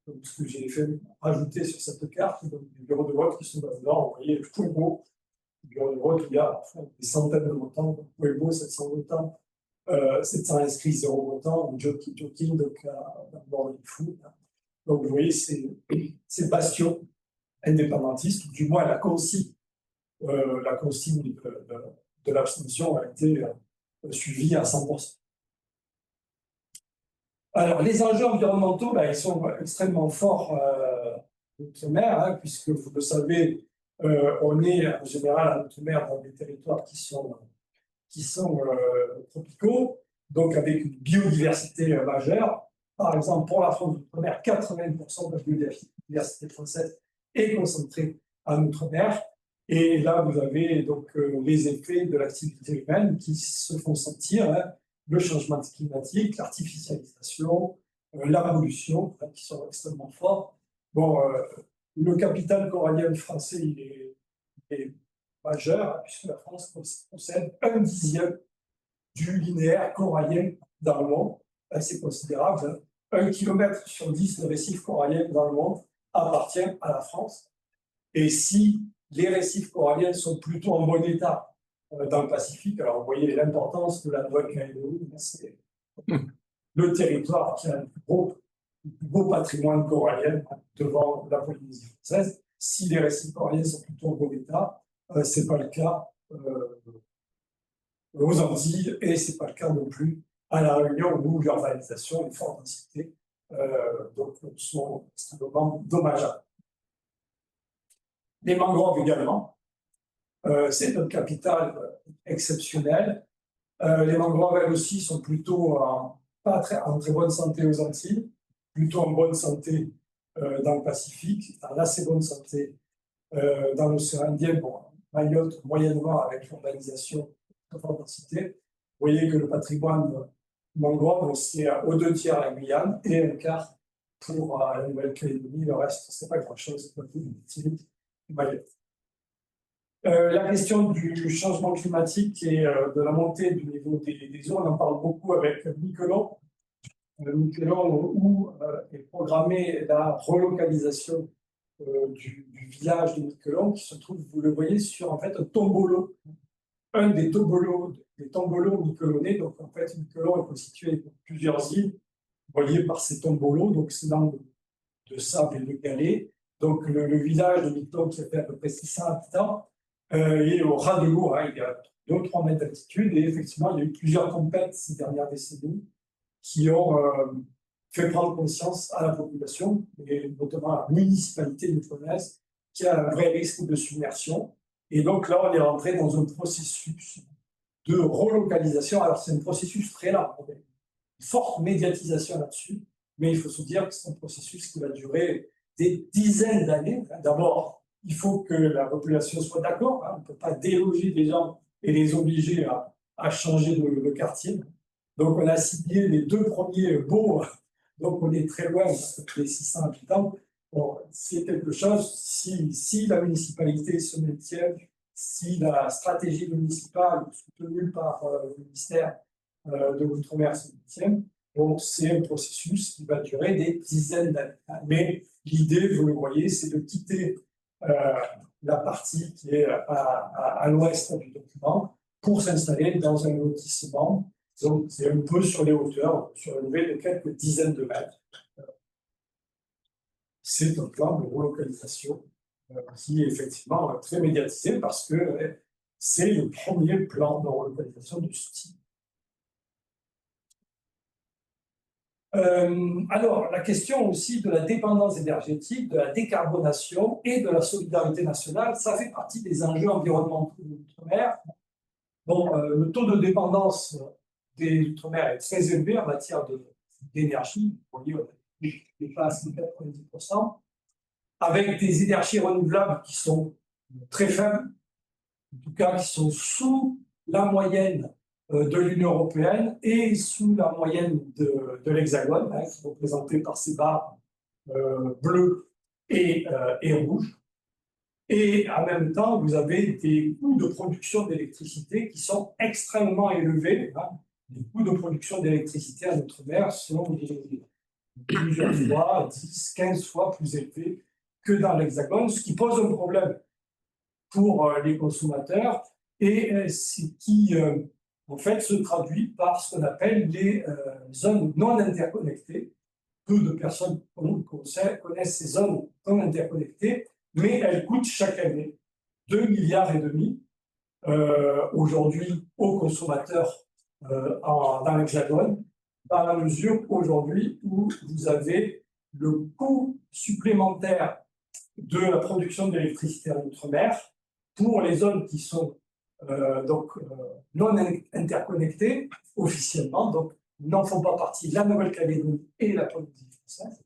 Donc, ce que j'ai fait rajouter sur cette carte, donc des bureaux de vote qui sont dans le nord, vous voyez, Puebo, bureau de vote où il y a des centaines de votants, donc Puebo, 700 votants, 700 inscrits, 0 votants, Joking, donc dans le nord du fou. Hein. Donc, vous voyez, ces bastions indépendantistes, du moins la consigne de l'abstention a été suivie à 100%. Alors, les enjeux environnementaux, ils sont extrêmement forts outre-mer, hein, puisque vous le savez, on est en général à l'outre-mer dans des territoires qui sont tropicaux, donc avec une biodiversité majeure. Par exemple, pour la France d'outre-mer, 80% de la biodiversité française est concentrée en outre-mer. Et là, vous avez donc les effets de l'activité humaine qui se font sentir, hein, le changement climatique, l'artificialisation, la pollution, qui sont extrêmement forts. Bon, le capital corallien français, il est majeur, hein, puisque la France possède 1/10 du linéaire corallien dans le monde. C'est considérable. 1 km sur 10 de récifs coralliens dans le monde appartient à la France. Et si les récifs coralliens sont plutôt en bon état dans le Pacifique, alors vous voyez l'importance de la Nouvelle-Calédonie, c'est le territoire qui a le plus beau patrimoine corallien devant la Polynésie française. Si les récifs coralliens sont plutôt en bon état, ce n'est pas le cas aux Antilles et ce n'est pas le cas non plus à La Réunion où l'urbanisation est forte densité, donc sont extrêmement dommageables. Les mangroves également, c'est un capital exceptionnel. Les mangroves, elles aussi, sont plutôt en très bonne santé aux Antilles, plutôt en bonne santé dans le Pacifique, en assez bonne santé dans l'océan Indien, bon, Mayotte moyennement avec l'urbanisation de forte densité. Vous voyez que le patrimoine mangrove, c'est aux 2/3 la Guyane et un quart pour la Nouvelle-Calédonie. Le reste, c'est pas grand-chose, Mayotte. La question du changement climatique et de la montée du niveau des eaux, on en parle beaucoup avec Miquelon. Miquelon, où est programmée la relocalisation du village de Miquelon, qui se trouve, vous le voyez, sur en fait un tombolo, un des tombolos miquelonnais. Donc en fait, Miquelon est constitué de plusieurs îles, voyez par ces tombolos, donc c'est dans de sable et de galets. Donc le village de Miquelon, qui fait à peu près 600 habitants, est au ras de l'eau, hein, il y a 2 ou 3 mètres d'altitude, et effectivement, il y a eu plusieurs tempêtes ces dernières décennies qui ont fait prendre conscience à la population, et notamment à la municipalité nipponaise, qui a un vrai risque de submersion. Et donc là, on est rentré dans un processus de relocalisation. Alors, c'est un processus très lent, une forte médiatisation là-dessus, mais il faut se dire que c'est un processus qui va durer des dizaines d'années. D'abord, il faut que la population soit d'accord. Hein. On ne peut pas déloger des gens et les obliger à changer de quartier. Donc, on a ciblé les 2 premiers baux. Donc, on est très loin, les 600 habitants. Bon, c'est quelque chose, si la municipalité se maintient, si la stratégie municipale soutenue par le ministère de l'Outre-mer se maintient, bon, c'est un processus qui va durer des dizaines d'années. Mais l'idée, vous le voyez, c'est de quitter la partie qui est à l'ouest du document pour s'installer dans un lotissement. Donc, c'est un peu sur les hauteurs, sur une levée de quelques dizaines de mètres. C'est un plan de relocalisation qui est effectivement très médiatisé parce que c'est le premier plan de relocalisation du style. Alors, la question aussi de la dépendance énergétique, de la décarbonation et de la solidarité nationale, ça fait partie des enjeux environnementaux de l'outre-mer. Bon, le taux de dépendance des outre-mer est très élevé en matière d'énergie. Vous voyez, on dépasse les 90%, avec des énergies renouvelables qui sont très faibles, en tout cas qui sont sous la moyenne de l'Union européenne et sous la moyenne de l'Hexagone, hein, qui est représentée par ces barres bleues et rouges. Et en même temps, vous avez des coûts de production d'électricité qui sont extrêmement élevés. Hein. Les coûts de production d'électricité en outre-mer sont plusieurs fois, 10, 15 fois plus élevés que dans l'Hexagone, ce qui pose un problème pour les consommateurs et ce qui, en fait, se traduit par ce qu'on appelle les zones non interconnectées. Peu de personnes connaissent ces zones non interconnectées, mais elles coûtent chaque année 2,5 milliards aujourd'hui aux consommateurs dans l'Hexagone, dans la mesure aujourd'hui où vous avez le coût supplémentaire de la production d'électricité en outre-mer pour les zones qui sont non interconnectées officiellement, donc n'en font pas partie la Nouvelle-Calédonie et la Polynésie française,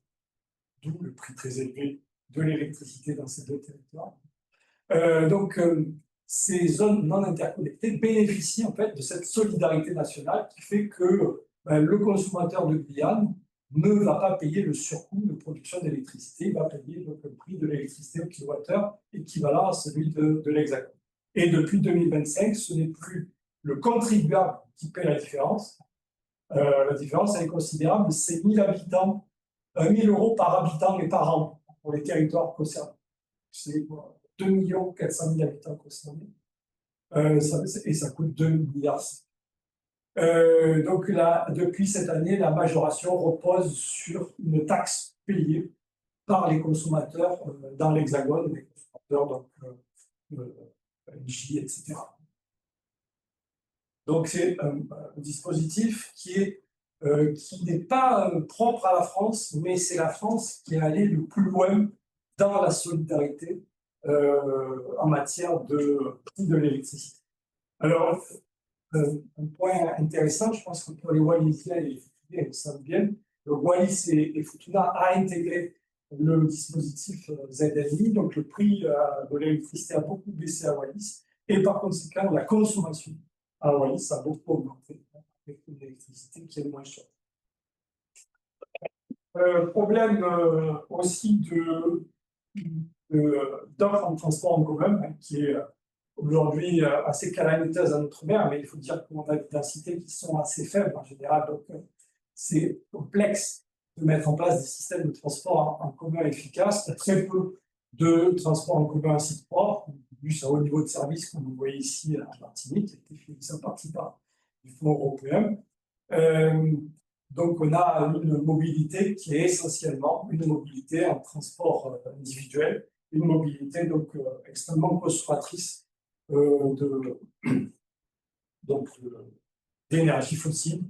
d'où le prix très élevé de l'électricité dans ces 2 territoires. Ces zones non interconnectées bénéficient en fait de cette solidarité nationale qui fait que le consommateur de Guyane ne va pas payer le surcoût de production d'électricité, il va payer donc, le prix de l'électricité au kilowattheure équivalent à celui de l'Hexagone. Et depuis 2025, ce n'est plus le contribuable qui paie la différence. La différence, elle est considérable, c'est 1 000 habitants, 1 000 euros par habitant et par an pour les territoires concernés. C'est 2 400 000 habitants concernés. Et ça coûte 2 milliards. Donc là, depuis cette année, la majoration repose sur une taxe payée par les consommateurs dans l'Hexagone, les consommateurs donc J, etc. Donc c'est un dispositif qui n'est pas propre à la France, mais c'est la France qui est allée le plus loin dans la solidarité en matière de prix de l'électricité. Alors, un point intéressant, je pense que pour les Wallisiens et les Futuniens, ils le savent bien, le Wallis et Futuna a intégré le dispositif ZNI, donc le prix de l'électricité a beaucoup baissé à Wallis, et par conséquent, la consommation à Wallis a beaucoup augmenté avec une électricité qui est moins chère. Problème aussi d'offre en transport en commun, hein, qui est aujourd'hui assez calamiteuse en Outre-mer, mais il faut dire qu'on a des densités qui sont assez faibles en général, donc c'est complexe de mettre en place des systèmes de transport en commun efficaces. Il y a très peu de transport en commun à site propre, bus à haut niveau de service, comme vous voyez ici à Martinique, qui a été financé en partie par du Fonds européen. Donc, on a une mobilité qui est essentiellement une mobilité en transport individuel, une mobilité donc extrêmement consommatrice d'énergie fossile,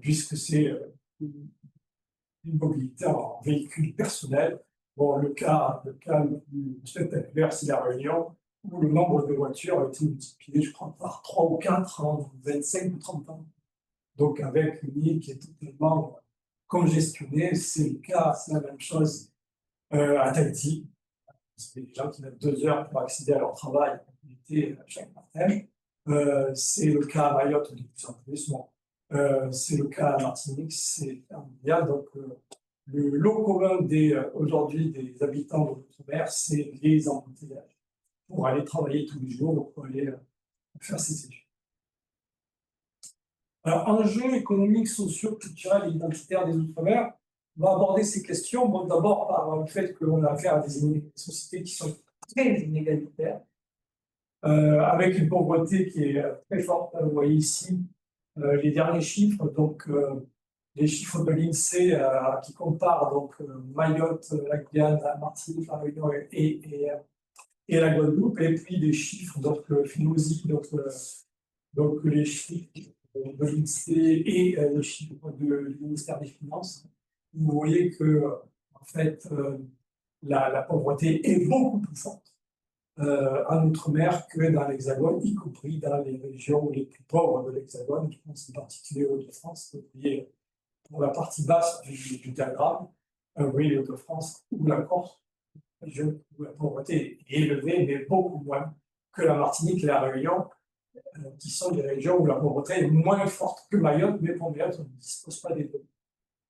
puisque c'est une mobilité en véhicule personnel. Bon, le cas le plus spectaculaire, c'est la Réunion, où le nombre de voitures a été multiplié, je crois, par 3 ou 4 en 25 ou 30 ans. Donc, avec une île qui est totalement congestionnée, c'est le cas, c'est la même chose à Tahiti. C'est des gens qui mettent 2 heures pour accéder à leur travail chaque matin. C'est le cas à Mayotte de plus en plus. Bon. C'est le cas à Martinique, c'est mondial. Donc, le lot commun aujourd'hui des habitants de l'outre-mer, c'est les embouteillages pour aller travailler tous les jours, pour aller faire ses études. Alors, enjeux économiques, sociaux, culturels et identitaires des Outre-mer, on va aborder ces questions, bon, d'abord par le fait qu'on a affaire à des sociétés qui sont très inégalitaires, avec une pauvreté qui est très forte. Vous voyez ici les derniers chiffres, donc les chiffres de l'INSEE qui comparent donc, Mayotte, la Guyane, la Martinique, la Réunion et la Guadeloupe, et puis des chiffres, donc FINOSI, donc les chiffres de l'INSEE et les chiffres du ministère des Finances. Vous voyez que, en fait, la pauvreté est beaucoup plus forte en Outre-mer que dans l'Hexagone, y compris dans les régions les plus pauvres de l'Hexagone. Je pense en particulier aux Hauts-de-France. Vous voyez, pour la partie basse du diagramme, vous voyez les Hauts-de-France ou la Corse, région où la pauvreté est élevée, mais beaucoup moins que la Martinique et la Réunion, qui sont des régions où la pauvreté est moins forte que Mayotte, mais pour Mayotte, on ne dispose pas des données.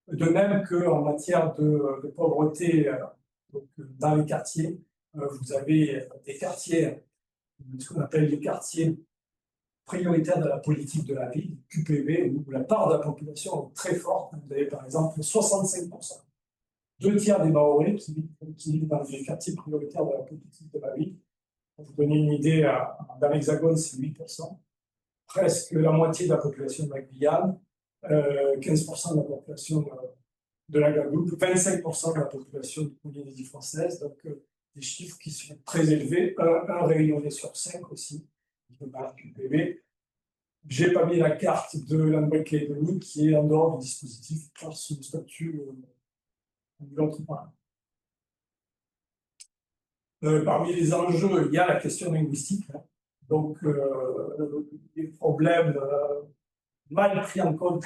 De même qu'en matière de pauvreté donc, dans les quartiers, vous avez des quartiers, ce qu'on appelle les quartiers prioritaires de la politique de la ville, QPV, où la part de la population est très forte. Vous avez par exemple 65%. 2 tiers des Maoris qui vivent dans les quartiers prioritaires de la politique de la ville. Pour vous donner une idée, dans l'Hexagone, c'est 8%. Presque la moitié de la population de la Guyane, 15% de la population de la Guadeloupe, 25% de la population de Polynésie française. Donc, des chiffres qui sont très élevés. Un réunionnais sur 5 aussi, de la QPV. Je n'ai pas mis la carte de la Nouvelle-Calédonie qui est en dehors du dispositif par son statut de l'entrepreneur. Parmi les enjeux, il y a la question linguistique. Hein. Donc, des problèmes mal pris en compte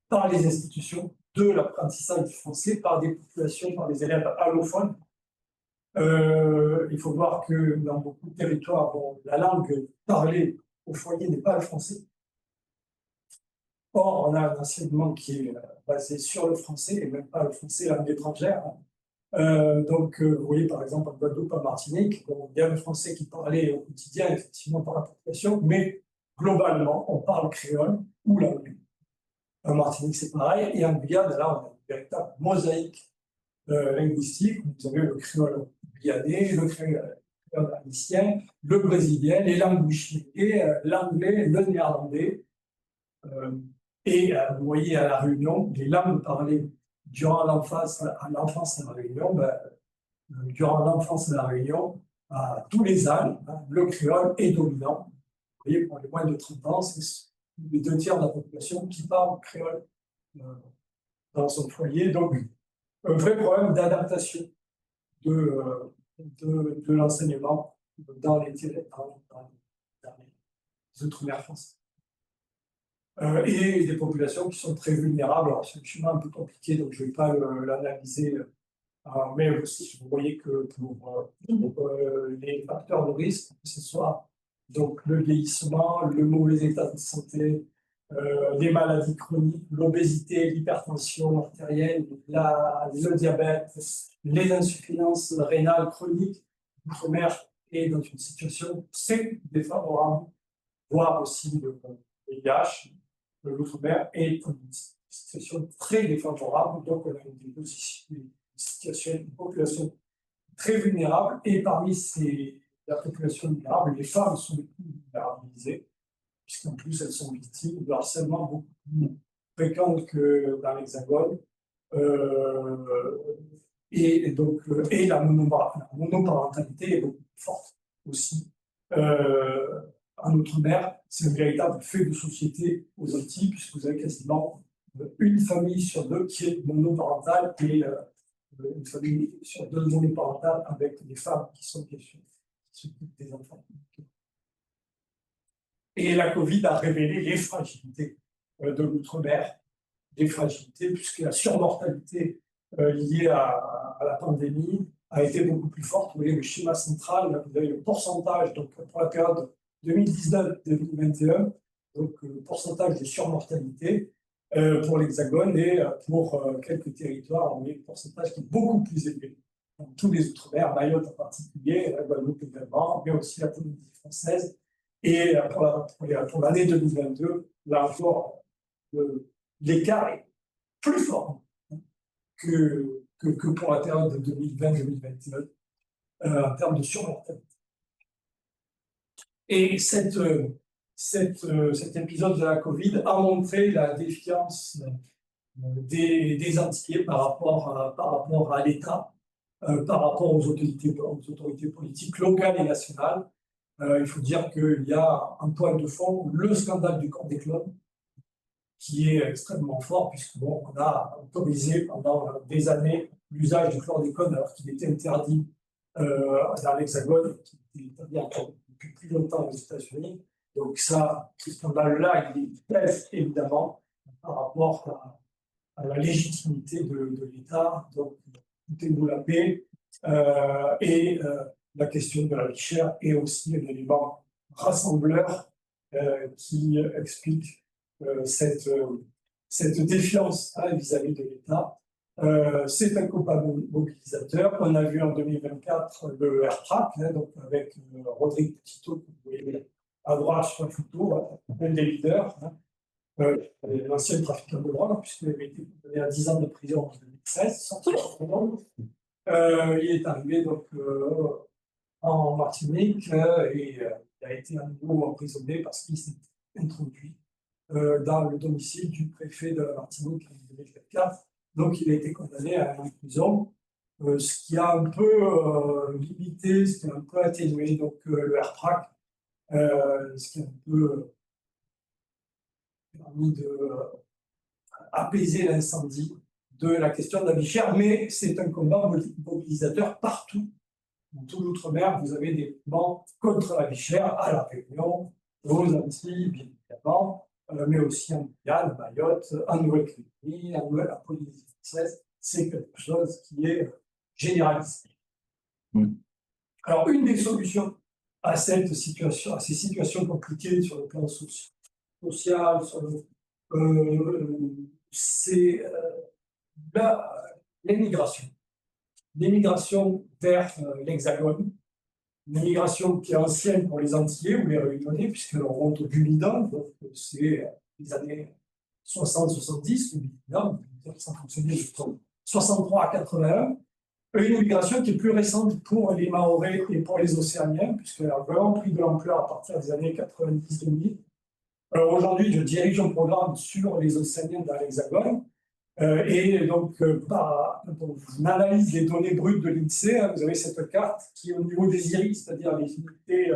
par les institutions de l'apprentissage du français par des populations, par des élèves allophones. Il faut voir que dans beaucoup de territoires, bon, la langue parlée au foyer n'est pas le français. Or, on a un enseignement qui est basé sur le français, et même pas le français langue étrangère. Donc, vous voyez, par exemple, en Guadeloupe, en Martinique, bon, il y a le français qui est parlé au quotidien, effectivement, par la population, mais globalement, on parle créole ou l'anglais. En Martinique, c'est pareil, et en Guyane, là, on a une véritable mosaïque linguistique. Vous avez le créole guyanais, le créole haïtien, le brésilien, les langues bouchées, l'anglais, le néerlandais. Et vous voyez à La Réunion, les langues parlées durant l'enfance à La Réunion, durant l'enfance à La Réunion, à tous les âges, hein, le créole est dominant. Vous voyez, pour les moins de 30 ans, c'est les 2 tiers de la population qui parle créole dans son foyer. Donc, un vrai problème d'adaptation de l'enseignement dans les outre-mer français. Et des populations qui sont très vulnérables. Alors, c'est un schéma un peu compliqué, donc je ne vais pas l'analyser, mais aussi, vous voyez que pour les facteurs de risque, que ce soit donc, le vieillissement, le mauvais état de santé, les maladies chroniques, l'obésité, l'hypertension artérielle, le diabète, les insuffisances rénales chroniques, l'outre-mer est dans une situation très défavorable, voire aussi le VIH. L'outre-mer est dans une situation très défavorable, donc on a une situation, une population très vulnérable, et parmi la population vulnérable, les femmes sont les plus vulnérabilisées, puisqu'en plus elles sont victimes de harcèlement beaucoup plus fréquent que dans l'Hexagone. Et donc, et la monoparentalité est beaucoup plus forte aussi. En Outre-mer, c'est un véritable fait de société aux Antilles, puisque vous avez quasiment une famille sur 2 qui est monoparentale et une famille sur 2 monoparentales avec des femmes qui sont bien sûr qui s'occupent des enfants. Et la Covid a révélé les fragilités de l'outre-mer, les fragilités, puisque la surmortalité liée à la pandémie a été beaucoup plus forte. Vous voyez le schéma central, là, vous avez le pourcentage, donc pour la période 2019-2021, donc le pourcentage de surmortalité pour l'Hexagone, et pour quelques territoires, on a un pourcentage qui est beaucoup plus élevé. Dans tous les Outre-mer, Mayotte en particulier, la Guadeloupe également, mais aussi la Polynésie française. Et pour l'année 2022, là encore, l'écart est plus fort que pour la période de 2020-2021 en termes de surmortalité. Et cet épisode de la Covid a montré la défiance des Antillais par rapport à l'État, par rapport aux autorités politiques locales et nationales. Il faut dire qu'il y a un point de fond, le scandale du chlordécone, qui est extrêmement fort, puisqu'on a autorisé pendant des années l'usage du chlordécone alors qu'il était interdit dans l'Hexagone, qui était interdit encore depuis plus longtemps aux États-Unis. Donc ce scandale-là, il pèse évidemment par rapport à la légitimité de l'État. Donc, foutez-nous la paix. Et la question de la vie chère est aussi un élément rassembleur qui explique cette défiance vis-à-vis de l'État. C'est un combat mobilisateur. On a vu en 2024 le RPRAC, donc avec Rodrigue Petitto, que vous voyez à droite sur la photo, un des leaders, l'ancien trafiquant de drogue, puisqu'il avait été condamné à 10 ans de prison en 2013, sorti de prison. Il est arrivé donc en Martinique et il a été à nouveau emprisonné parce qu'il s'est introduit dans le domicile du préfet de la Martinique en 2024. Donc, il a été condamné à aller en prison, ce qui a un peu limité, ce qui a un peu atténué donc, le RPRAC, ce qui a un peu permis d'apaiser l'incendie de la question de la vie chère, mais c'est un combat mobilisateur partout. Dans tout l'outre-mer, vous avez des mouvements contre la vie chère, à La Réunion, aux Antilles, bien évidemment, mais aussi en Guyane, à Mayotte, en Nouvelle-Calédonie, en Polynésie française. C'est quelque chose qui est généralisé. Alors, une des solutions à ces situations compliquées sur le plan social, sur le c'est l'émigration. L'émigration vers l'Hexagone, une immigration qui est ancienne pour les Antillais ou les Réunionnais, puisqu'elle remonte au Bunidan, donc c'est les années 60-70, le Bunidan, ça fonctionnait de 63 à 81. Une immigration qui est plus récente pour les Mahorais et pour les Océaniens, puisqu'elle a vraiment pris de l'ampleur à partir des années 90-2000. Alors aujourd'hui, je dirige un programme sur les Océaniens dans l'Hexagone. Et donc, quand on analyse les données brutes de l'INSEE, vous avez cette carte qui est au niveau des iris, c'est-à-dire les unités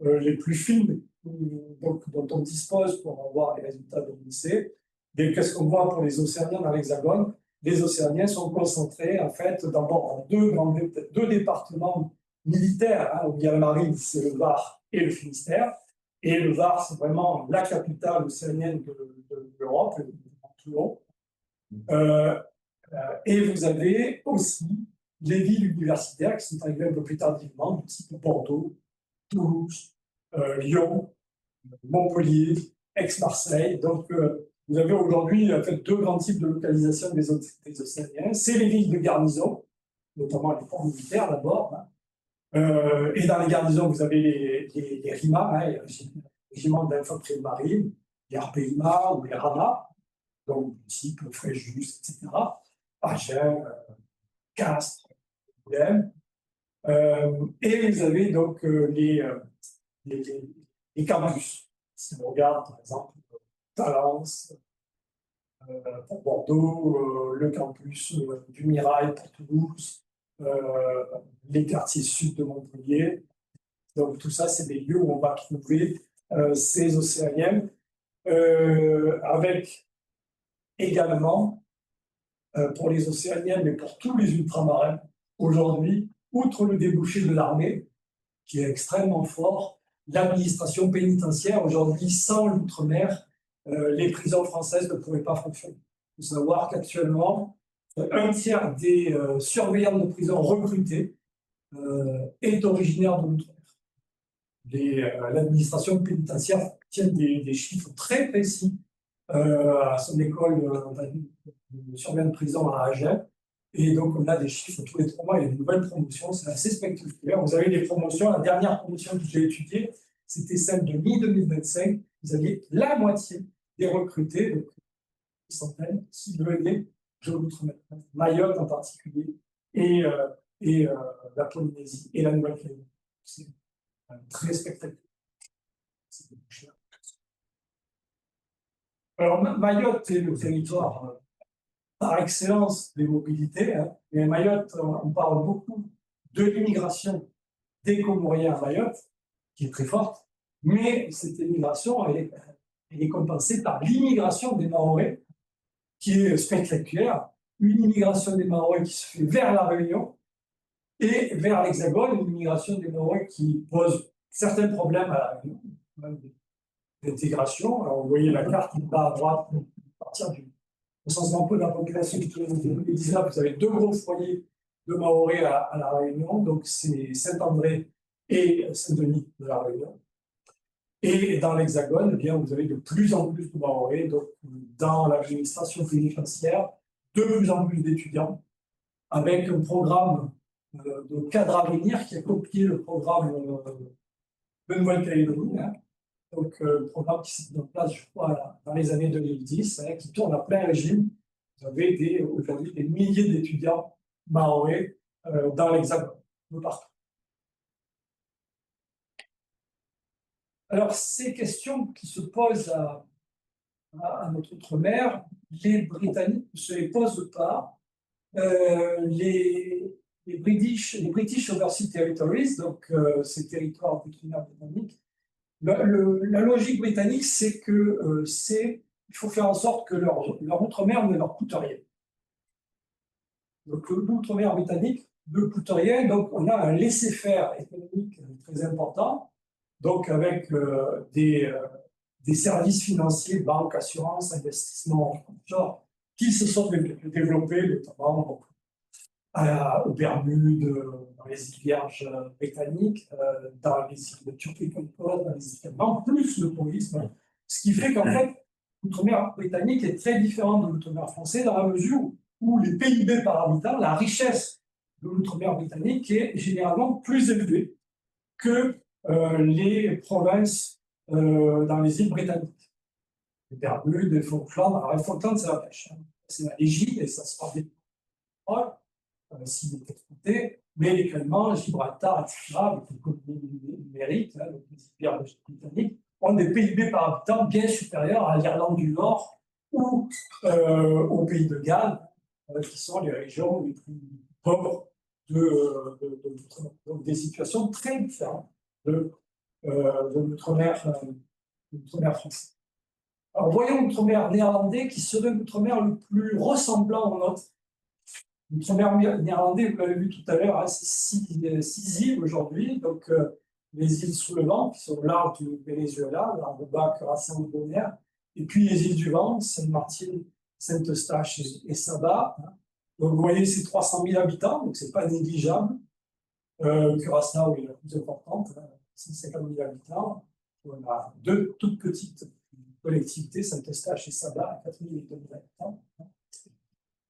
les plus fines donc, dont on dispose pour avoir les résultats de l'INSEE. Et qu'est-ce qu'on voit pour les Océaniens dans l'Hexagone? Les Océaniens sont concentrés, en fait, d'abord en deux départements militaires, hein, où il y a la marine, c'est le Var et le Finistère. Et le Var, c'est vraiment la capitale océanienne de l'Europe, de Toulon. Et vous avez aussi les villes universitaires qui sont arrivées un peu plus tardivement, du type Bordeaux, Toulouse, Lyon, Montpellier, Aix-Marseille. Donc, vous avez aujourd'hui en fait, deux grands types de localisation des Océaniens. C'est les villes de garnison, notamment les ports militaires d'abord. Hein. Et dans les garnisons, vous avez les RIMA, hein, les régiments d'infanterie marine, les RPIMA ou les RAMA, donc type Fréjus, etc. Agen, Castres, Boulême. Et vous avez donc les campus. Si on regarde, par exemple, Talence, pour Bordeaux, le campus du Mirail pour Toulouse, les quartiers sud de Montpellier. Donc tout ça, c'est des lieux où on va trouver ces océaniens, avec également, pour les océaniens, mais pour tous les ultramarins, aujourd'hui, outre le débouché de l'armée, qui est extrêmement fort, l'administration pénitentiaire, aujourd'hui, sans l'outre-mer, les prisons françaises ne pourraient pas fonctionner. Il faut savoir qu'actuellement, un tiers des surveillants de prison recrutés est originaire de l'outre-mer. L'administration pénitentiaire tient des chiffres très précis à son école de surveillant de prison à Agen. Et donc, on a des chiffres tous les 3 mois, il y a des nouvelles promotions, c'est assez spectaculaire. Vous avez des promotions, la dernière promotion que j'ai étudiée, c'était celle de mi-2025. Vous aviez la moitié des recrutés, donc une centaine, qui venaient de l'outre-mer, Mayotte en particulier, et la Polynésie et la Nouvelle-Calédonie. C'est très spectaculaire. Alors, Mayotte est le territoire par excellence des mobilités. Hein. Et Mayotte, on parle beaucoup de l'immigration des Comoriens à Mayotte, qui est très forte, mais cette immigration, elle est compensée par l'immigration des Mahorais, qui est spectaculaire. Une immigration des Mahorais qui se fait vers la Réunion et vers l'Hexagone, une immigration des Mahorais qui pose certains problèmes à la Réunion, d'intégration. Alors, vous voyez la carte qui va à droite, à partir du recensement peu de la population de 2019, vous avez 2 gros foyers de Mahorais à la Réunion, donc c'est Saint-André et Saint-Denis de la Réunion. Et dans l'Hexagone, eh bien, vous avez de plus en plus de Mahorais, donc dans l'administration pénitentiaire, de plus en plus d'étudiants, avec un programme de cadre à venir qui a copié le programme de Nouvelle-Calédonie. Hein. Donc, le programme qui s'est mis en place, je crois, dans les années 2010, hein, qui tourne à plein régime. Vous avez aujourd'hui des milliers d'étudiants mahorais dans l'Hexagone, de partout. Alors, ces questions qui se posent à notre outre-mer, les Britanniques ne se les posent pas. Les British Overseas Territories, donc ces territoires d'outre-mer britanniques, la logique britannique, c'est que il faut faire en sorte que leur outre-mer ne leur coûte rien. Donc l'outre-mer britannique ne coûte rien, donc on a un laisser-faire économique très important, donc avec des services financiers, banques, assurances, investissements, genre, qui se sont développés, notamment aux Bermudes, dans les îles Vierges britanniques, dans les îles de Turquie, dans les îles allemandes, plus le tourisme. Ce qui fait qu'en fait, l'outre-mer britannique est très différent de l'outre-mer français dans la mesure où les PIB par habitant, la richesse de l'outre-mer britannique est généralement plus élevée que les provinces dans les îles britanniques. Les Bermudes, les Falklands. Alors, les Falklands, c'est la pêche. Hein. C'est la légide et ça se passe des s'il est exploité, mais légalement, Gibraltar, etc., avec l'économie numérique, hein, les îles britanniques, ont des PIB par habitant bien supérieurs à l'Irlande du Nord ou aux Pays de Galles, qui sont les régions les plus pauvres donc des situations très différentes de l'outre-mer français. Alors, voyons l'outre-mer néerlandais qui serait l'outre-mer le plus ressemblant au nôtre. L'outre-mer néerlandais, vous l'avez vu tout à l'heure, hein, c'est 6 îles aujourd'hui. Donc, les îles sous le vent, qui sont au large du Venezuela, Aruba, Curaçao, Bonaire, et puis les îles du vent, Saint-Martin, Saint-Eustache et Saba. Donc, vous voyez, c'est 300 000 habitants, donc c'est pas négligeable. Curaçao est la plus importante, 150 000 habitants. On a 2 toutes petites collectivités, Saint-Eustache et Saba, à 4 000 habitants.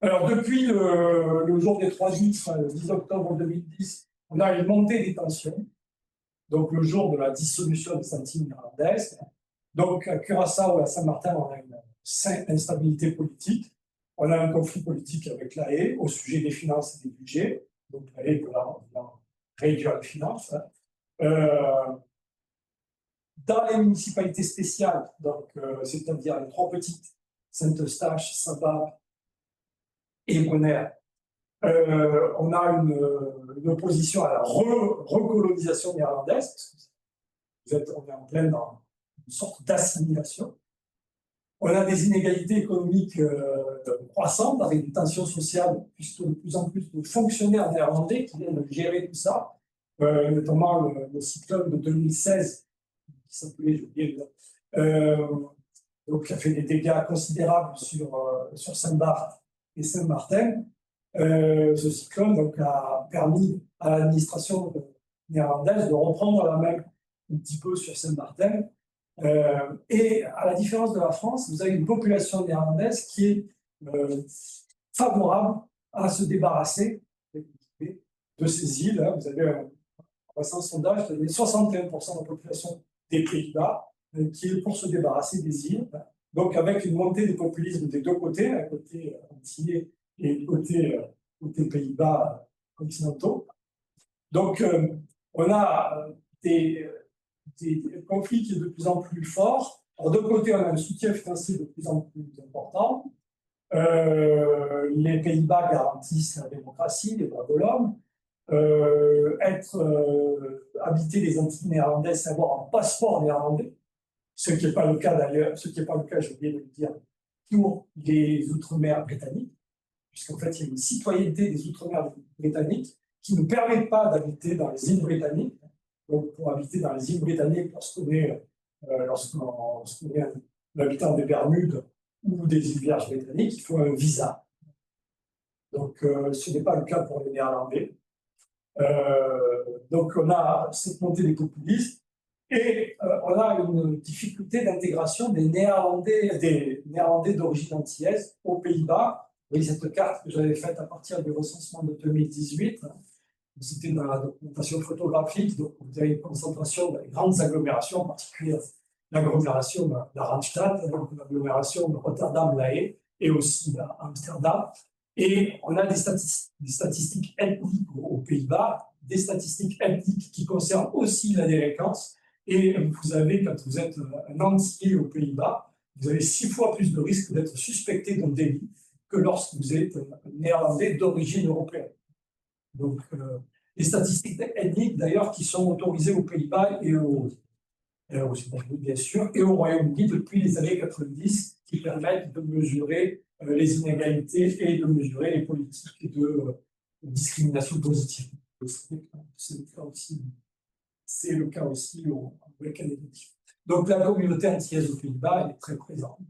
Alors, depuis le jour des 3 juifs, le 10 octobre 2010, on a une montée des tensions. Donc, le jour de la dissolution des Antilles néerlandaises. Donc, à Curaçao et à Saint-Martin, on a une instabilité politique. On a un conflit politique avec l'AE au sujet des finances et des budgets. Donc, l'AE veut réduire les finances. Dans les municipalités spéciales, donc c'est-à-dire les 3 petites, Saint-Eustache, Saba et Bonaire, on a une opposition à la recolonisation néerlandaise. On est en pleine dans une sorte d'assimilation. On a des inégalités économiques croissantes avec des tensions sociales, puisque de plus en plus de fonctionnaires néerlandais qui viennent gérer tout ça, notamment le cyclone de 2016, qui s'appelait, j'ai oublié donc qui a fait des dégâts considérables sur Saint-Barth et Saint-Martin. Ce cyclone donc, a permis à l'administration néerlandaise de reprendre la main un petit peu sur Saint-Martin. Et à la différence de la France, vous avez une population néerlandaise qui est favorable à se débarrasser de ces îles. Vous avez un récent sondage, vous avez 61% de la population des Pays-Bas qui est pour se débarrasser des îles. Donc avec une montée des populismes des 2 côtés, un côté antillais et côté Pays-Bas continentaux. Donc on a des conflits qui sont de plus en plus forts. Alors, d'un côté, on a un soutien financier de plus en plus important. Les Pays-Bas garantissent la démocratie, les droits de l'homme. Habiter les Antilles néerlandaises, c'est avoir un passeport néerlandais, ce qui n'est pas le cas d'ailleurs, j'ai oublié de le dire, pour les Outre-mer britanniques, puisqu'en fait, il y a une citoyenneté des Outre-mer britanniques qui ne permet pas d'habiter dans les îles britanniques. Donc, pour habiter dans les îles britanniques, lorsqu'on est un habitant des Bermudes ou des îles Vierges britanniques, il faut un visa. Donc, ce n'est pas le cas pour les Néerlandais. Donc, on a cette montée des populismes et on a une difficulté d'intégration des Néerlandais d'origine antillaise aux Pays-Bas. Vous voyez cette carte que j'avais faite à partir du recensement de 2018. C'était dans la documentation photographique, donc vous avez une concentration dans les grandes agglomérations, en particulier l'agglomération de la Randstad, l'agglomération de Rotterdam-La Haye et aussi à Amsterdam. Et on a des statistiques ethniques aux Pays-Bas, des statistiques ethniques qui concernent aussi la délinquance. Et vous avez, quand vous êtes un Antillais aux Pays-Bas, vous avez 6 fois plus de risque d'être suspecté d'un délit que lorsque vous êtes un Néerlandais d'origine européenne. Donc, les statistiques ethniques, d'ailleurs, qui sont autorisées aux Pays-Bas et aux États-Unis, bien sûr, et au Royaume-Uni depuis les années 90, qui permettent de mesurer les inégalités et de mesurer les politiques de discrimination positive. C'est le cas aussi au Canada. Donc, la communauté antillaise aux Pays-Bas est très présente.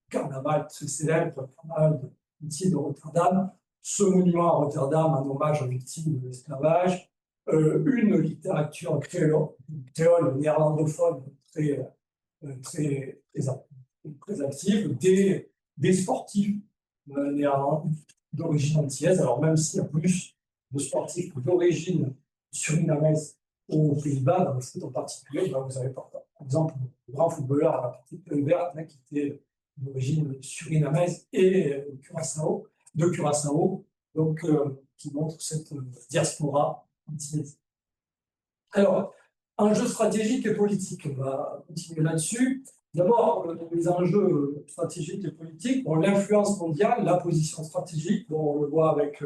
Carnaval très célèbre, le carnaval de Rotterdam. Ce monument à Rotterdam en hommage aux victimes de l'esclavage, une littérature créole néerlandophone très très active, des sportifs d'origine antillaise. Alors même s'il y a plus de sportifs d'origine surinamaise aux Pays-Bas, dans le foot en particulier, ben vous avez par exemple le grand footballeur à la petite Kluivert, qui était d'origine surinamaise et de Curaçao, donc qui montre cette diaspora antillaise. Alors, enjeux stratégiques et politiques, on va continuer là-dessus. D'abord, les enjeux stratégiques et politiques, bon, l'influence mondiale, la position stratégique, bon, on le voit avec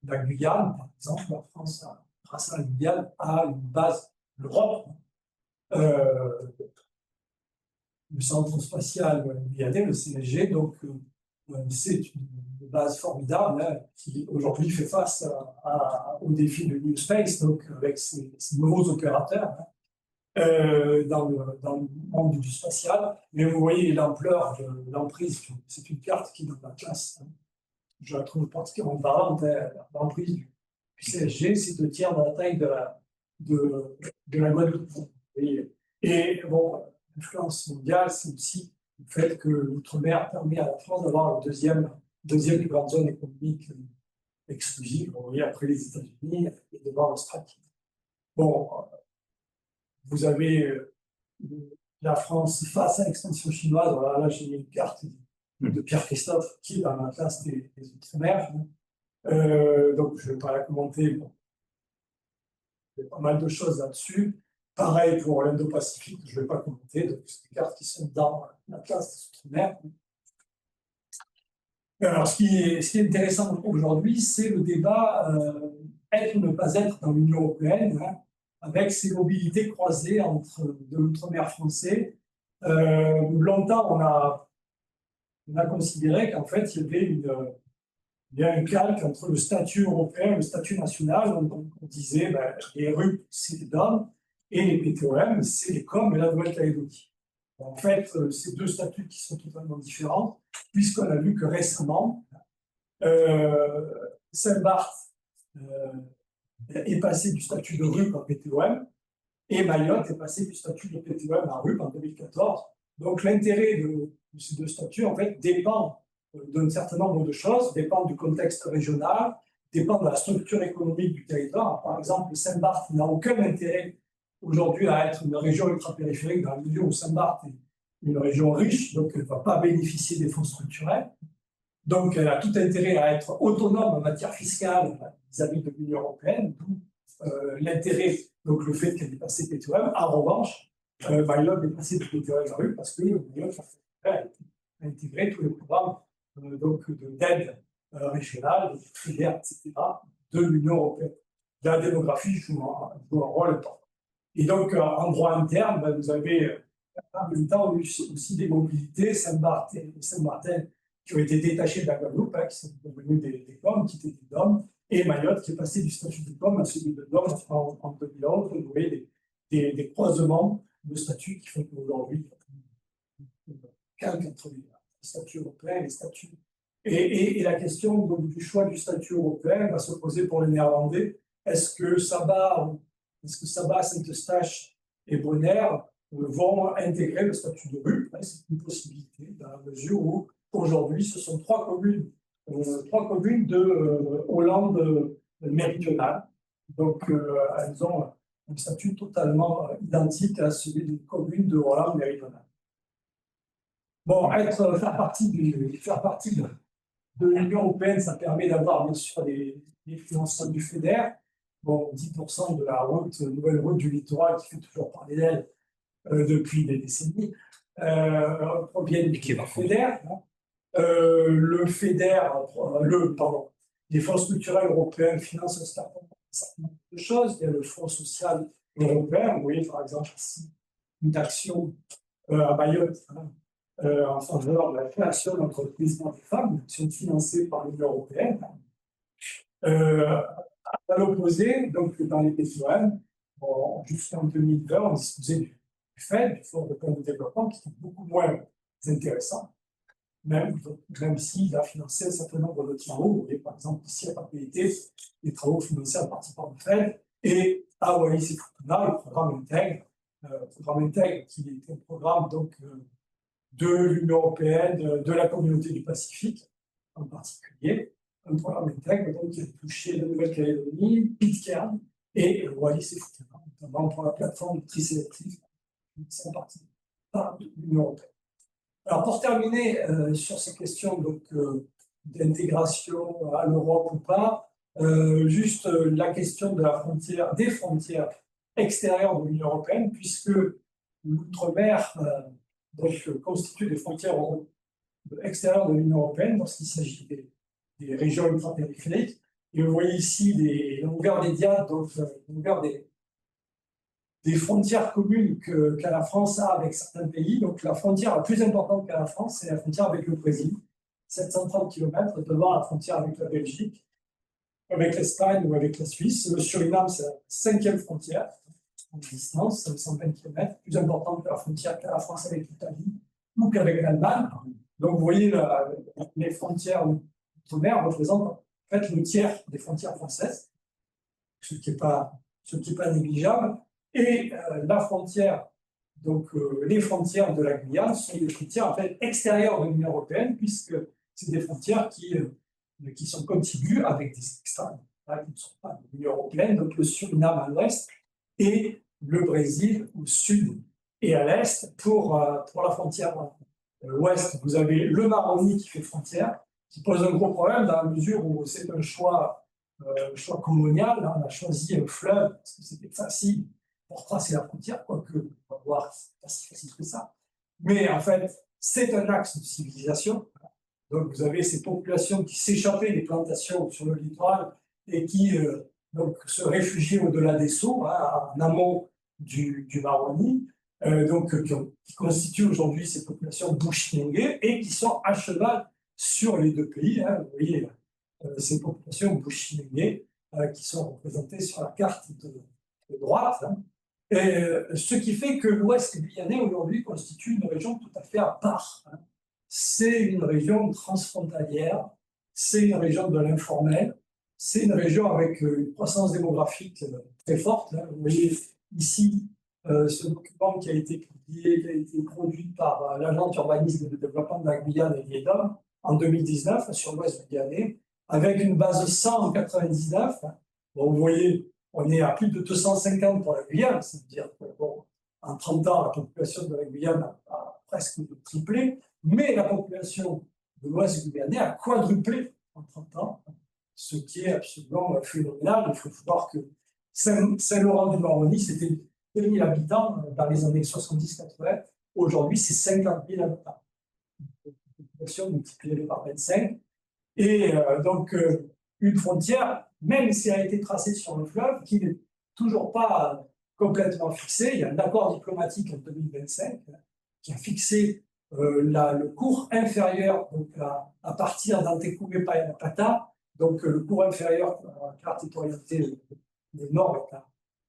la Guyane, par exemple, la France, grâce à la Guyane, a une base, l'Europe, le centre spatial guyanais, le CSG, donc c'est une base formidable qui aujourd'hui fait face au défi de New Space, donc avec ces nouveaux opérateurs dans le monde du spatial. Mais vous voyez l'ampleur de l'emprise, c'est une carte qui est dans la classe. Je la trouve particulièrement parlante, l'emprise du CSG, c'est 2/3 de la taille de la Guadeloupe. Et bon, l'influence mondiale, c'est aussi le fait que l'outre-mer permet à la France d'avoir la deuxième plus grande zone économique exclusive, vous voyez, après les États-Unis et devant l'Australie. Bon, vous avez la France face à l'expansion chinoise. Voilà, là, j'ai mis une carte de Pierre Christophe qui est dans la classe des Outre-mer. Donc, je ne vais pas la commenter. Bon. Il y a pas mal de choses là-dessus. Pareil pour l'Indo-Pacifique, je ne vais pas commenter. Donc, c'est des cartes qui sont dans la classe des Outre-mer. Alors, ce qui est intéressant aujourd'hui, c'est le débat être ou ne pas être dans l'Union européenne, avec ces mobilités croisées entre de l'outre-mer français. Longtemps, on a considéré qu'en fait, il y a un calque entre le statut européen et le statut national. On disait les RUP, c'est les DOM, et les PTOM, c'est les COM et la Nouvelle-Calédonie. En fait, ces deux statuts qui sont totalement différents, puisqu'on a vu que récemment, Saint-Barth est passé du statut de RUP à PTOM, et Mayotte est passé du statut de PTOM à RUP en 2014. Donc l'intérêt de ces deux statuts, en fait, dépend d'un certain nombre de choses, dépend du contexte régional, dépend de la structure économique du territoire. Par exemple, Saint-Barth n'a aucun intérêt aujourd'hui à être une région ultra-périphérique dans le milieu où Saint-Barth est une région riche, donc elle ne va pas bénéficier des fonds structurels. Donc elle a tout intérêt à être autonome en matière fiscale vis-à-vis de l'Union européenne, d'où l'intérêt, donc le fait qu'elle ait passé PTOM. En revanche, Mayotte est passé de PTOM à RUP parce que Mayotte a intégré tous les programmes d'aide régionale, de FEDER, etc., de l'Union européenne. La démographie joue un rôle important. Et donc, en droit interne, vous avez en même temps aussi des mobilités, Saint-Barth et Saint-Martin, qui ont été détachés de la Guadeloupe, qui sont devenus des COM, qui étaient des DOM, et Mayotte, qui est passé du statut de COM à celui de DOM en 2011. Vous voyez des croisements de statuts qui font qu'aujourd'hui, calque entre les statuts européens et les statuts. Et la question donc, du choix du statut européen va se poser pour les Néerlandais. Est-ce que Sabah, Saint-Eustache et Bonaire vont intégrer le statut de RUP? C'est une possibilité, dans la mesure où aujourd'hui, ce sont trois communes de Hollande méridionale. Donc, elles ont un statut totalement identique à celui d'une commune de Hollande méridionale. Bon, faire partie de l'Union européenne, ça permet d'avoir bien sûr des financements du FEDER. Bon, 10% de la nouvelle route du littoral qui fait toujours parler d'elle depuis des décennies proviennent du FEDER. Le FEDER, les fonds structurels européens financent un certain nombre de choses. Il y a le Fonds social européen. Vous voyez par exemple ici une action à Mayotte en faveur de la création d'entreprises pour les femmes, une action financée par l'Union européenne. À l'opposé, donc dans les PTOM, jusqu'en 2020, on disposait du FED, du Fonds européen de développement, qui était beaucoup moins intéressant, même s'il a financé un certain nombre de travaux. Vous voyez, par exemple, ici à Papeete, les travaux financés en partie par le FED, et à Wallis-et-Futuna, le programme Intègre, qui était un programme donc, de l'Union européenne, de la communauté du Pacifique, en particulier. Un programme intègre donc, qui a touché la Nouvelle-Calédonie, Pitcairn et Wallis et Futuna, notamment pour la plateforme de tri sélectif qui sont partis par l'Union européenne. Alors, pour terminer sur ces questions d'intégration à l'Europe ou pas, juste la question de la frontière, des frontières extérieures de l'Union européenne, puisque l'outre-mer constitue des frontières extérieures de l'Union européenne lorsqu'il s'agit des régions ultrapériphériques. Et vous voyez ici les longueurs des diades, donc longueur des frontières communes qu'a la France a avec certains pays. Donc la frontière la plus importante qu'a la France, c'est la frontière avec le Brésil, 730 km devant la frontière avec la Belgique, avec l'Espagne ou avec la Suisse. Le Suriname, c'est la 5e frontière en distance, 120 km, plus importante que la frontière qu'a la France avec l'Italie ou qu'avec l'Allemagne. Donc vous voyez, les frontières outre-mer représentent en fait le tiers des frontières françaises, ce qui n'est pas négligeable. Et la frontière, donc les frontières de la Guyane sont des frontières en fait extérieures de l'Union européenne, puisque c'est des frontières qui sont contiguës avec des extrêmes, qui ne sont pas de l'Union européenne, donc le Suriname à l'ouest et le Brésil au sud et à l'est. Pour la frontière ouest, vous avez le Maroni qui fait frontière, qui pose un gros problème dans la mesure où c'est un choix colonial. On a choisi un fleuve parce que c'était facile pour tracer la frontière, quoique, on va voir, c'est pas si facile que ça. Mais en fait, c'est un axe de civilisation. Donc, vous avez ces populations qui s'échappaient des plantations sur le littoral et qui donc, se réfugiaient au-delà des Sceaux, en amont du Maroni, qui constituent aujourd'hui ces populations Bushinengue et qui sont à cheval sur les deux pays. Vous voyez ces populations Bushinengue qui sont représentées sur la carte de droite. Ce qui fait que l'Ouest guyanais aujourd'hui constitue une région tout à fait à part. C'est une région transfrontalière, c'est une région de l'informel, c'est une région avec une croissance démographique très forte. Vous voyez ici ce document qui a été publié, qui a été produit par l'Agence d'urbanisme et de développement de la Guyane et l'IEDOM en 2019 sur l'Ouest guyanais, avec une base 100 en 99. Bon, vous voyez, on est à plus de 250 pour la Guyane, c'est-à-dire que en 30 ans, la population de la Guyane a presque triplé, mais la population de l'Ouest guyanais a quadruplé en 30 ans, ce qui est absolument phénoménal. Il faut voir que Saint-Laurent-du-Maroni, c'était 2000 habitants dans les années 70-80. Aujourd'hui, c'est 50 000 habitants. Une population multipliée par 25. Et une frontière, même si elle a été tracée sur le fleuve, qui n'est toujours pas complètement fixée. Il y a un accord diplomatique en 2025 qui a fixé le cours inférieur donc à partir d'Antékoubé-Payanapata. Donc le cours inférieur, la carte est orientée le nord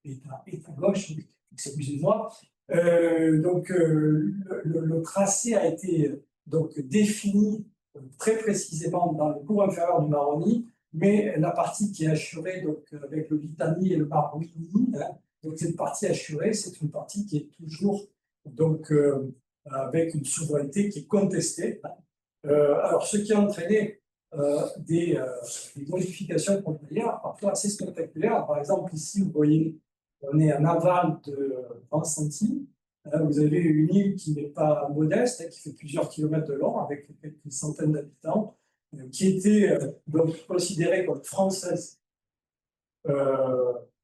est à gauche, excusez-moi. Le tracé a été donc défini très précisément dans le cours inférieur du Maroni, mais la partie qui est assurée donc, avec le Litani et le Maroni, donc cette partie assurée, c'est une partie qui est toujours donc, avec une souveraineté qui est contestée. Alors, ce qui a entraîné des modifications frontalières parfois assez spectaculaires. Par exemple, ici, vous voyez, on est en aval de Vincenti. Vous avez une île qui n'est pas modeste, qui fait plusieurs kilomètres de long, avec quelques centaines d'habitants, qui était donc considérée comme française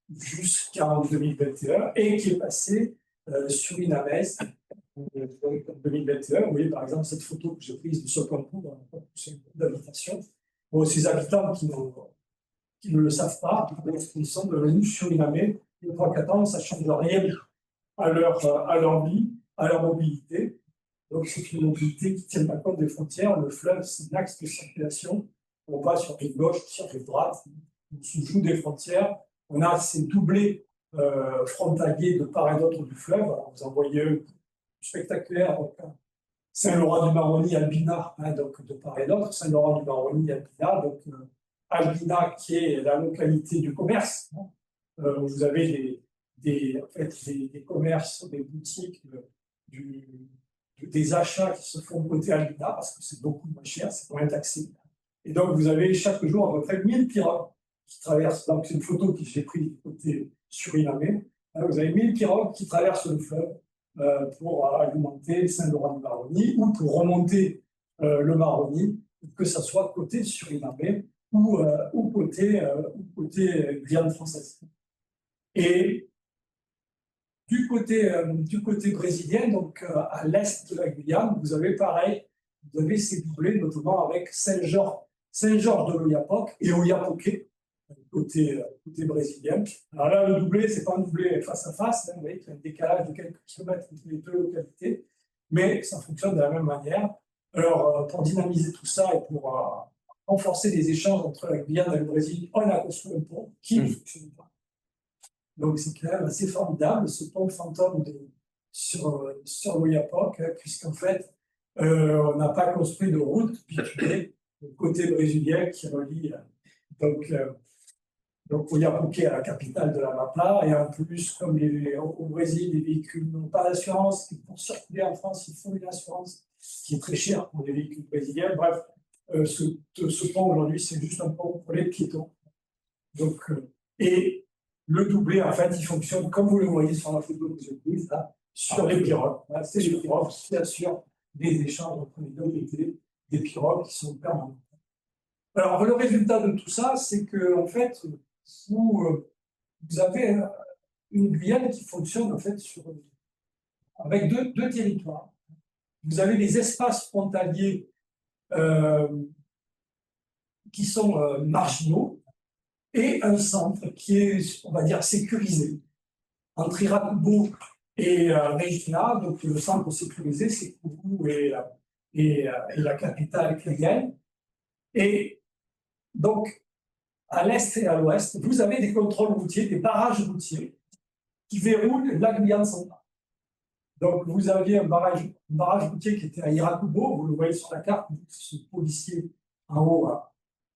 jusqu'en 2021 et qui est passée surinamaise en 2021. Vous voyez par exemple cette photo que j'ai prise de Sokampu dans la d'habitation. Bon, ces habitants qui ne le savent pas, ils sont devenus surinamais. Les 3-4 ans, ça ne change rien à leur vie, à leur mobilité. Donc, c'est une mobilité qui ne tient pas compte des frontières. Le fleuve, c'est un axe de circulation. On va sur rive gauche, sur rive droite. On se joue des frontières. On a ces doublés frontaliers de part et d'autre du fleuve. Alors, vous en voyez un spectaculaire. Saint-Laurent-du-Maroni, Albina, donc de part et d'autre. Saint-Laurent-du-Maroni, Albina. Donc, Albina, qui est la localité du commerce. Vous avez des commerces, des boutiques des achats qui se font côté Alida, parce que c'est beaucoup moins cher, c'est moins taxé. Et donc, vous avez chaque jour à peu près 1000 pirogues qui traversent. Donc, c'est une photo que j'ai prise du côté Surinamé. Vous avez 1000 pirogues qui traversent le fleuve pour alimenter Saint-Laurent-du-Maroni ou pour remonter le Maroni, que ce soit côté Surinamé ou côté Guyane française. Et du côté brésilien, donc à l'est de la Guyane, vous avez pareil, vous avez ces doublés, notamment avec Saint-Georges de l'Oyapock et Oiapoque, côté brésilien. Alors là, le doublé, c'est pas un doublé face à face, hein, vous voyez qu'il y a un décalage de quelques kilomètres entre les deux localités, mais ça fonctionne de la même manière. Alors, pour dynamiser tout ça et pour renforcer les échanges entre la Guyane et le Brésil, on a construit un pont qui ne fonctionne pas. Donc, c'est quand même assez formidable, ce pont fantôme sur l'Oyapock, hein, puisqu'en fait, on n'a pas construit de route bitumée côté brésilien qui relie donc Oiapoque à la capitale de la Mapla. Et en plus, comme au Brésil, les véhicules n'ont pas d'assurance, et pour circuler en France, il faut une assurance qui est très chère pour les véhicules brésiliens. Bref, ce pont aujourd'hui, c'est juste un pont pour les piétons. Donc, et le doublé, en fait, il fonctionne comme vous le voyez sur la photo que j'ai prise, là, sur les pirogues. C'est les pirogues qui assurent des échanges entre les deux côtés, des pirogues qui sont permanentes. Alors, le résultat de tout ça, c'est que, en fait, vous avez une Guyane qui fonctionne, en fait, avec deux territoires. Vous avez des espaces frontaliers qui sont marginaux, et un centre qui est, on va dire, sécurisé. Entre Irakubo et Regina, donc le centre sécurisé, c'est Kourou et la capitale Cayenne. Et donc, à l'est et à l'ouest, vous avez des contrôles routiers, des barrages routiers qui verrouillent la Guyane centrale. Donc, vous aviez un barrage routier qui était à Irakubo, vous le voyez sur la carte, ce policier en haut,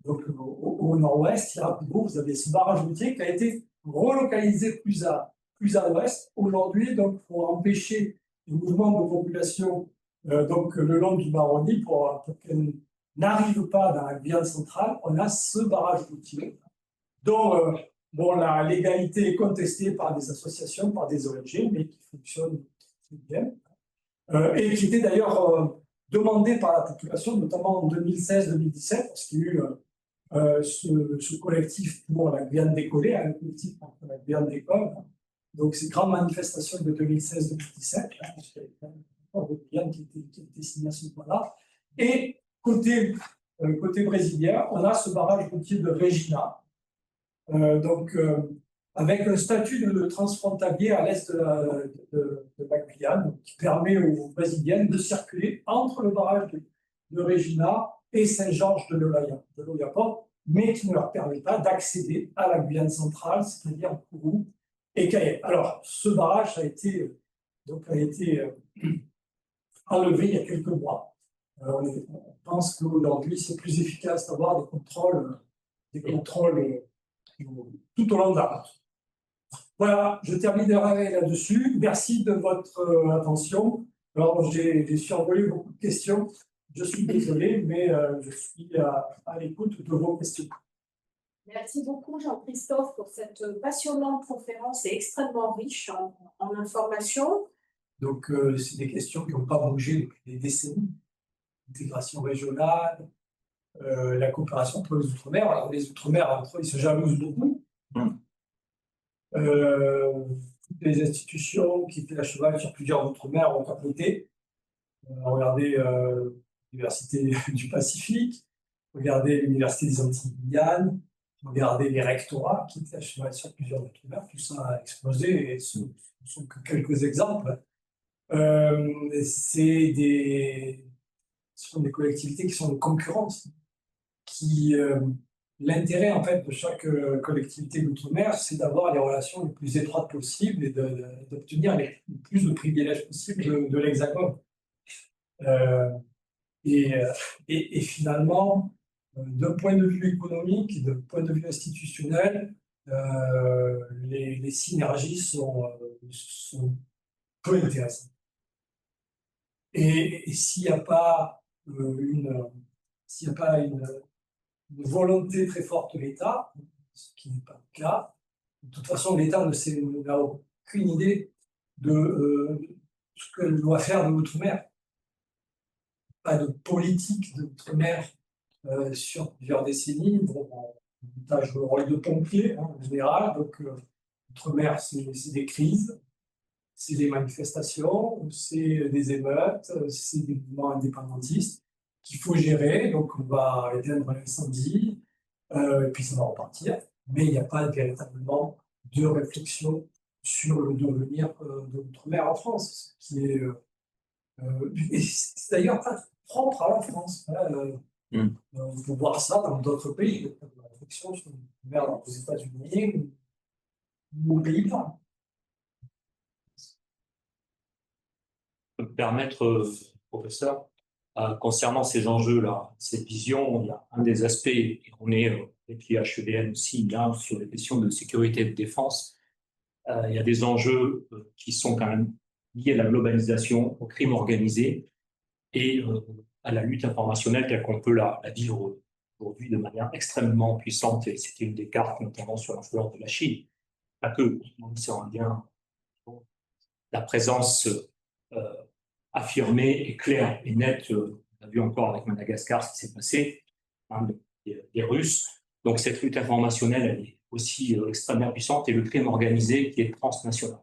donc au nord-ouest, Irakubo, vous avez ce barrage routier qui a été relocalisé plus à l'ouest aujourd'hui, donc pour empêcher le mouvement de population donc le long du Maroni, pour qu'elle n'arrive pas dans la Guyane centrale. On a ce barrage routier dont la légalité est contestée par des associations, par des ONG, mais qui fonctionne très bien, et qui était d'ailleurs demandé par la population, notamment en 2016-2017, parce qu'il y a eu ce collectif pour la Guyane décollée, un collectif pour la Guyane décolle. Donc, ces grandes manifestations de 2016-2017, il y a encore de Guyane qui était signé à ce moment-là. Et côté brésilien, on a ce barrage routier de Regina, avec un statut de transfrontalier à l'est de la Guyane, qui permet aux Brésiliennes de circuler entre le barrage de Regina et Saint-Georges de l'Oyapock, mais qui ne leur permet pas d'accéder à la Guyane centrale, c'est-à-dire Kourou et Cayenne. Alors, ce barrage a été enlevé il y a quelques mois. On pense qu'aujourd'hui, c'est plus efficace d'avoir des contrôles tout au long de la route. Voilà, je terminerai là-dessus. Merci de votre attention. Alors, j'ai survolé beaucoup de questions. Je suis désolé, mais je suis à l'écoute de vos questions. Merci beaucoup, Jean-Christophe, pour cette passionnante conférence et extrêmement riche en informations. Donc, c'est des questions qui n'ont pas bougé depuis des décennies. L'intégration régionale, la coopération entre les Outre-mer. Alors, les Outre-mer, entre eux, ils se jalousent beaucoup. Toutes les institutions qui étaient à cheval sur plusieurs Outre-mer ont capoté. Regardez l'Université du Pacifique, regardez l'Université des Antilles-Guyane, regardez les rectorats qui étaient à cheval sur plusieurs Outre-mer. Tout ça a explosé et ce ne sont que quelques exemples. Ce sont des collectivités qui sont de concurrence, l'intérêt en fait de chaque collectivité d'outre-mer, c'est d'avoir les relations les plus étroites possibles et d'obtenir le plus de privilèges possibles de l'Hexagone. Et finalement, d'un point de vue économique, d'un point de vue institutionnel, les synergies sont peu intéressantes. Et s'il n'y a pas s'il n'y a pas une volonté très forte de l'État, ce qui n'est pas le cas, de toute façon, l'État n'a aucune idée de ce que doit faire de l'outre-mer. Pas de politique de l'outre-mer sur plusieurs décennies. Bon, l'État joue le rôle de pompier en général, donc l'outre-mer, c'est des crises, c'est des manifestations, c'est des émeutes, c'est des mouvements indépendantistes qu'il faut gérer. Donc on va éteindre l'incendie, et puis ça va repartir. Mais il n'y a pas véritablement de réflexion sur le devenir de l'outre-mer en France, ce qui est et c'est d'ailleurs pas propre à la France. On peut voir ça dans d'autres pays, la réflexion sur l'outre-mer aux États-Unis ou aux Pays-Bas. Je peux me permettre, professeur, concernant ces enjeux-là, cette vision, il y a un des aspects, et on est avec l'IHEDN aussi, là, sur les questions de sécurité et de défense, il y a des enjeux qui sont quand même liés à la globalisation, au crime organisé et à la lutte informationnelle telle qu'on peut la vivre aujourd'hui de manière extrêmement puissante. Et c'était une des cartes, notamment sur l'influence de la Chine. Pas que, c'est en lien, la présence affirmée et claire et nette, on a vu encore avec Madagascar ce qui s'est passé, des Russes. Donc cette lutte informationnelle, elle est aussi extrêmement puissante, et le crime organisé qui est transnational.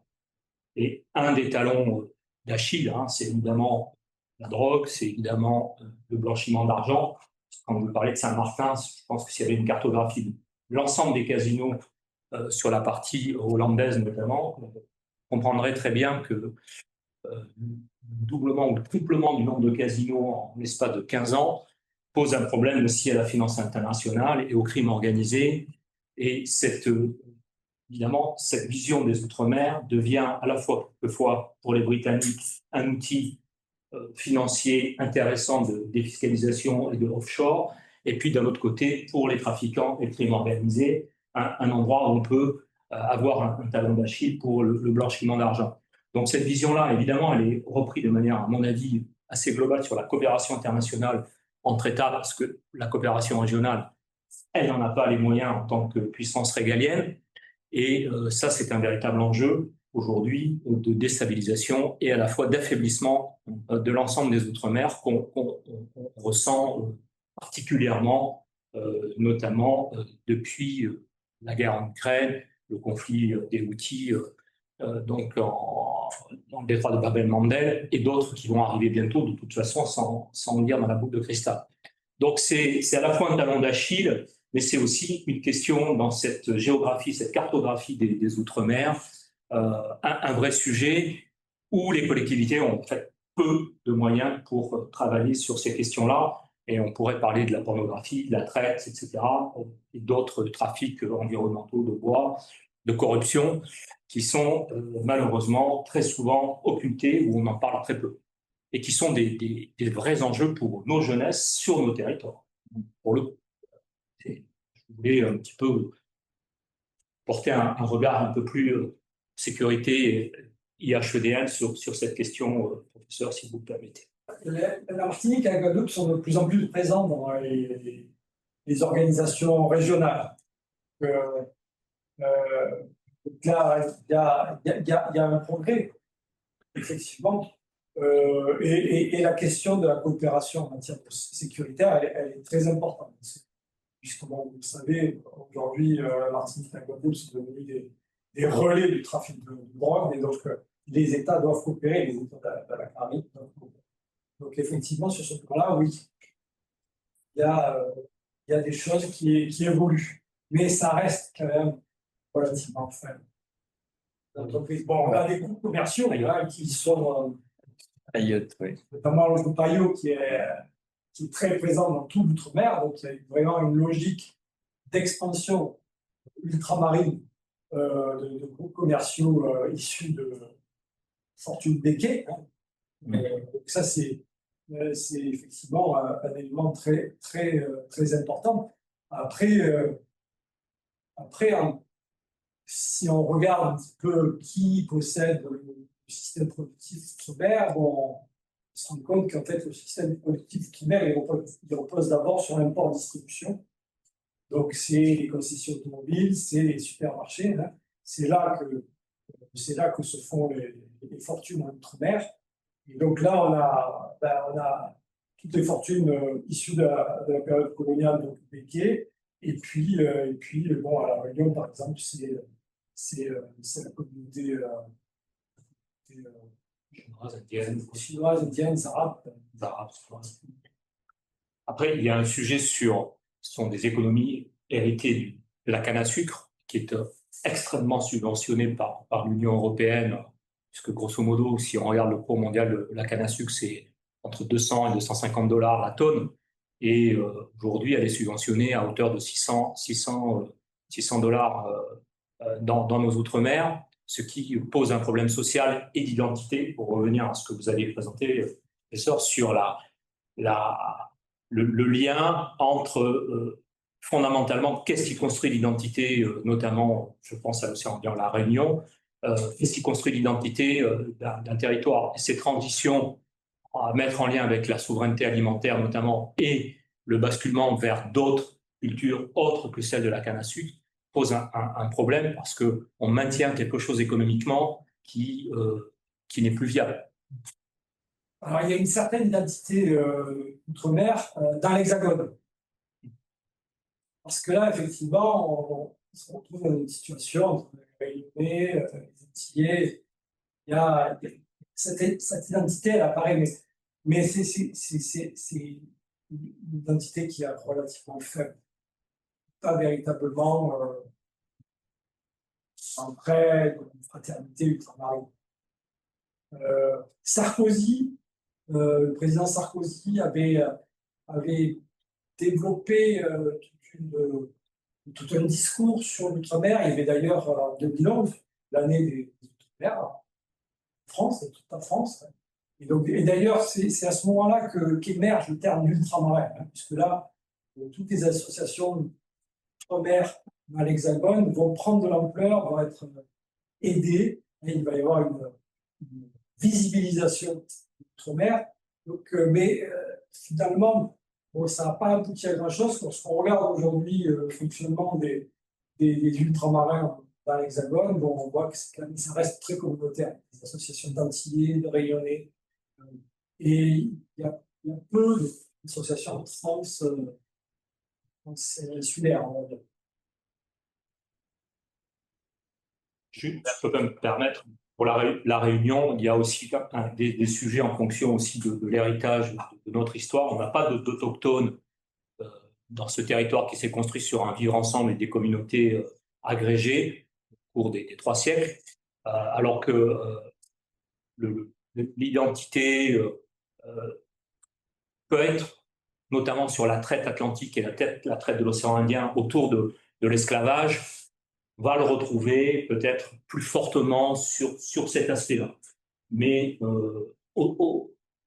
Et un des talons d'Achille, c'est évidemment la drogue, c'est évidemment le blanchiment d'argent. Quand vous parlez de Saint-Martin, je pense que s'il y avait une cartographie de l'ensemble des casinos sur la partie hollandaise notamment, on comprendrait très bien que le doublement ou le triplement du nombre de casinos en l'espace de 15 ans pose un problème aussi à la finance internationale et au crime organisé. Et évidemment, cette vision des Outre-mer devient à la fois, quelquefois, pour les Britanniques, un outil financier intéressant de défiscalisation et de offshore, et puis d'un autre côté, pour les trafiquants et le crime organisé, un endroit où on peut avoir un talon d'Achille pour le blanchiment d'argent. Donc cette vision-là, évidemment, elle est reprise de manière, à mon avis, assez globale sur la coopération internationale entre États, parce que la coopération régionale, elle n'en a pas les moyens en tant que puissance régalienne. Et ça, c'est un véritable enjeu aujourd'hui de déstabilisation et à la fois d'affaiblissement de l'ensemble des Outre-mer qu'on ressent particulièrement, notamment depuis la guerre en Ukraine, le conflit des Houthis donc dans le détroit de Bab el-Mandeb, et d'autres qui vont arriver bientôt, de toute façon, sans lire dans la boucle de cristal. Donc c'est à la fois un talon d'Achille, mais c'est aussi une question dans cette géographie, cette cartographie des Outre-mer, un vrai sujet où les collectivités ont en fait peu de moyens pour travailler sur ces questions-là. Et on pourrait parler de la pornographie, de la traite, etc., et d'autres trafics environnementaux de bois, de corruption, qui sont malheureusement très souvent occultés, où on en parle très peu, et qui sont des vrais enjeux pour nos jeunesses sur nos territoires. Pour le coup, je voulais un petit peu porter un regard un peu plus sécurité IHEDN sur cette question, professeur, si vous le permettez. La Martinique et la Guadeloupe sont de plus en plus présents dans les organisations régionales. Donc là, il y a un progrès, effectivement. Et la question de la coopération en matière sécuritaire, elle est très importante. Puisque, vous le savez, aujourd'hui, la Martinique et la Guadeloupe sont devenus des relais du trafic de drogue, et donc les États doivent coopérer, les États de la Caraïbe. Donc effectivement, sur ce plan-là, oui, il y a des choses qui évoluent. Mais ça reste quand même relativement faible. Bon, on a des groupes commerciaux qui sont, notamment le groupe Ayo qui est très présent dans tout l'outre-mer, donc il y a vraiment une logique d'expansion ultramarine de groupes commerciaux issus de Fortune Becquet. Donc ça, c'est effectivement un élément très, très, très important. Après, si on regarde un petit peu qui possède le système productif outre-mer, bon, se rendre compte qu'en fait, le système productif primaire, il repose d'abord sur l'import-distribution. Donc, c'est les concessions automobiles, c'est les supermarchés. Hein. C'est là que se font les fortunes en outre-mer. Et donc là, on a toutes les fortunes issues de la période coloniale, donc béquées. Et puis, bon, à La Réunion, par exemple, c'est la communauté chinoise, indienne, arabe. Après, il y a un sujet ce sont des économies héritées de la canne à sucre, qui est extrêmement subventionnée par l'Union européenne, puisque grosso modo, si on regarde le cours mondial de la canne à sucre, c'est entre 200 et 250 $ la tonne. Et aujourd'hui, elle est subventionnée à hauteur de 600 $ dans nos outre-mer, ce qui pose un problème social et d'identité, pour revenir à ce que vous aviez présenté, professeur, sur le lien entre fondamentalement qu'est-ce qui construit l'identité, notamment, je pense à l'océan Indien, la Réunion, qu'est-ce qui construit l'identité d'un territoire. Et ces transitions à mettre en lien avec la souveraineté alimentaire notamment et le basculement vers d'autres cultures autres que celle de la canne à sucre pose un problème parce qu'on maintient quelque chose économiquement qui n'est plus viable. Alors, il y a une certaine identité outre-mer dans l'Hexagone. Parce que là, effectivement, on se retrouve dans une situation entre les Réunionnais, les Antillais. Il y a cette identité, elle apparaît, mais c'est une identité qui est relativement faible. Pas véritablement entraide, une fraternité ultramarine. Sarkozy, le président Sarkozy avait développé tout un discours sur l'outre-mer. Il y avait d'ailleurs en 2011 l'année des outre-mer en France, et toute la France. Et d'ailleurs, c'est à ce moment-là qu'émerge le terme d'ultramarin, hein, puisque là, toutes les associations outre-mer dans l'Hexagone vont prendre de l'ampleur, vont être aidées, et il va y avoir une visibilisation outre-mer. Donc, finalement, bon, ça n'a pas abouti à grand-chose. Lorsqu'on regarde aujourd'hui le fonctionnement des ultramarins dans l'Hexagone, bon, on voit que ça reste très communautaire. Des associations d'Antillais, de Réunionnais. Et il y a peu d'associations transinsulaires, on va dire. Je peux me permettre, pour la Réunion, il y a aussi des sujets en fonction aussi de l'héritage de notre histoire. On n'a pas d'autochtones dans ce territoire qui s'est construit sur un vivre ensemble et des communautés agrégées au cours des 3 siècles, alors que l'identité peut être, notamment sur la traite atlantique et la traite de l'océan Indien autour de l'esclavage, va le retrouver peut-être plus fortement sur cet aspect-là. Mais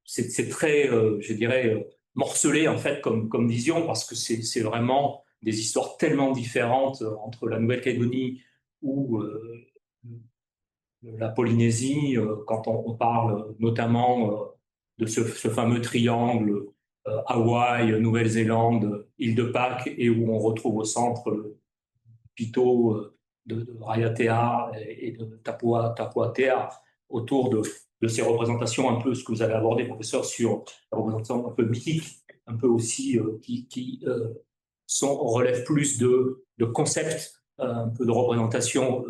c'est très, je dirais, morcelé en fait comme vision, parce que c'est vraiment des histoires tellement différentes entre la Nouvelle-Calédonie ou la Polynésie, quand on parle notamment de ce fameux triangle Hawaï, Nouvelle-Zélande, île de Pâques, et où on retrouve au centre le Pito de Raiatea et de Tapuatea, autour de ces représentations, un peu ce que vous avez abordé, professeur, sur la représentation un peu mythique, un peu aussi qui relèvent plus de concepts, un peu de représentation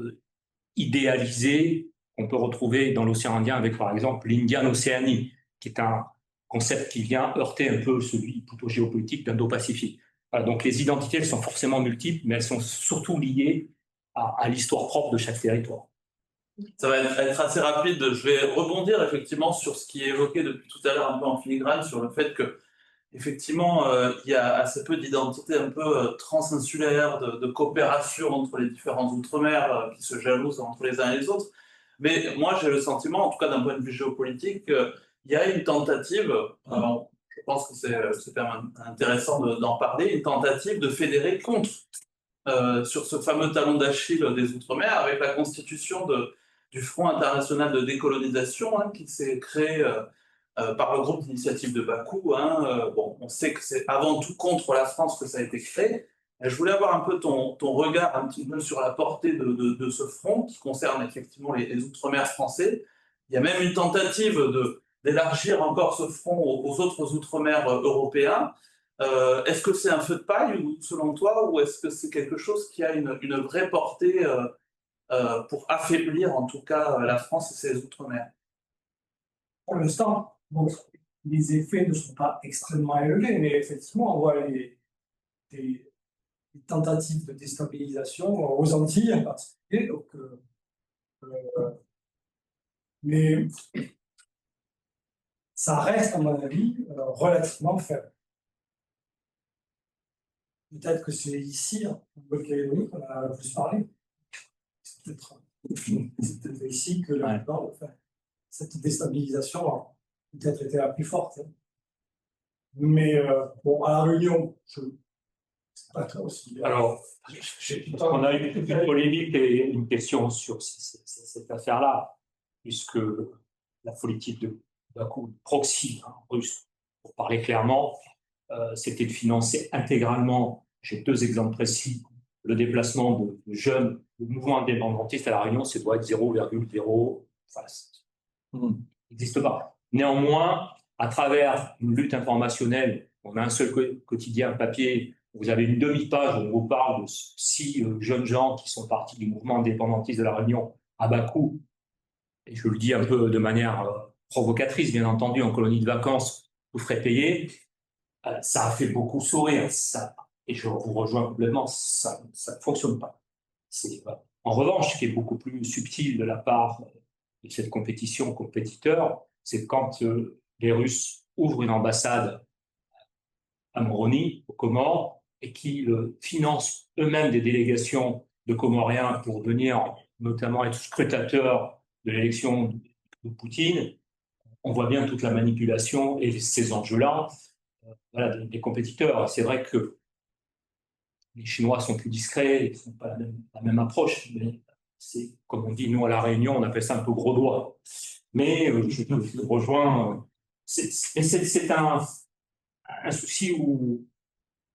idéalisée qu'on peut retrouver dans l'océan Indien avec, par exemple, l'Indian Oceanie, qui est un concept qui vient heurter un peu celui plutôt géopolitique d'Indo-Pacifique. Voilà, donc les identités, elles sont forcément multiples, mais elles sont surtout liées à l'histoire propre de chaque territoire. Ça va être assez rapide. Je vais rebondir effectivement sur ce qui est évoqué depuis tout à l'heure un peu en filigrane, sur le fait que effectivement il y a assez peu d'identités un peu transinsulaires, de coopération entre les différents outre-mer qui se jalousent entre les uns et les autres. Mais moi j'ai le sentiment, en tout cas d'un point de vue géopolitique, qu'il y a une tentative, je pense que c'est quand même intéressant d'en parler, une tentative de fédérer contre sur ce fameux talon d'Achille des Outre-mer, avec la constitution du Front international de décolonisation, hein, qui s'est créé par le groupe d'initiative de Bakou. Hein. Bon, on sait que c'est avant tout contre la France que ça a été créé. Je voulais avoir un peu ton regard un petit peu sur la portée de ce front qui concerne effectivement les Outre-mer français. Il y a même une tentative d'élargir encore ce front aux autres Outre-mer européens. Est-ce que c'est un feu de paille, selon toi, ou est-ce que c'est quelque chose qui a une vraie portée pour affaiblir en tout cas la France et ses Outre-mer? Pour l'instant, bon, les effets ne sont pas extrêmement élevés, mais effectivement, on voit les tentatives de déstabilisation aux Antilles en particulier. Donc, mais ça reste, à mon avis, relativement faible. Peut-être que c'est ici, en Nouvelle-Calédonie, qu'on a le plus parlé. C'est peut-être ici que cette déstabilisation a peut-être été la plus forte. Mais bon, à La Réunion, je ne sais pas trop aussi. Alors, on a eu une polémique et une question sur cette affaire-là, puisque la politique de Bakou, proxy russe, pour parler clairement, c'était de financer intégralement, j'ai 2 exemples précis, le déplacement de jeunes, le mouvement indépendantiste à La Réunion, c'est doit être 0,0, enfin, n'existe pas. Néanmoins, à travers une lutte informationnelle, on a un seul quotidien papier, vous avez une demi-page où on vous parle de 6 jeunes gens qui sont partis du mouvement indépendantiste de La Réunion à Bakou, et je le dis un peu de manière provocatrice, bien entendu, en colonie de vacances, vous ferez payer. Ça a fait beaucoup sourire, ça, et je vous rejoins complètement, ça ne fonctionne pas. En revanche, ce qui est beaucoup plus subtil de la part de cette compétition compétiteur, c'est quand les Russes ouvrent une ambassade à Moroni, aux Comores, et qui financent eux-mêmes des délégations de Comoriens pour venir notamment être scrutateurs de l'élection de Poutine. On voit bien toute la manipulation et ces enjeux-là. Voilà, des compétiteurs. C'est vrai que les Chinois sont plus discrets, ils n'ont pas la même approche, mais c'est, comme on dit, nous à La Réunion, on appelle ça un peu gros doigt. Mais je rejoins. C'est un souci où,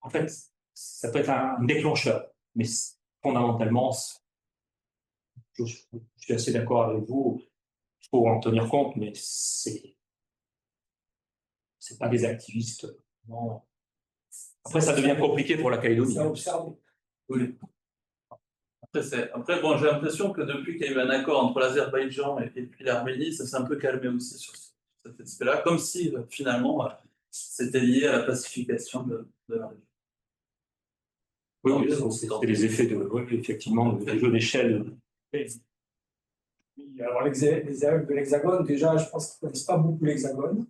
en fait, ça peut être un déclencheur, mais fondamentalement, je suis assez d'accord avec vous, il faut en tenir compte, mais c'est pas des activistes. Non. Après, ça devient compliqué pour la Calédonie. Oui. Après bon, j'ai l'impression que depuis qu'il y a eu un accord entre l'Azerbaïdjan et puis l'Arménie, ça s'est un peu calmé aussi sur cet aspect-là, comme si finalement c'était lié à la pacification de la région. Oui, c'est les effets effectivement, des jeux d'échelle. Oui, alors les élèves de l'Hexagone, déjà, je pense qu'ils ne connaissent pas beaucoup l'Hexagone.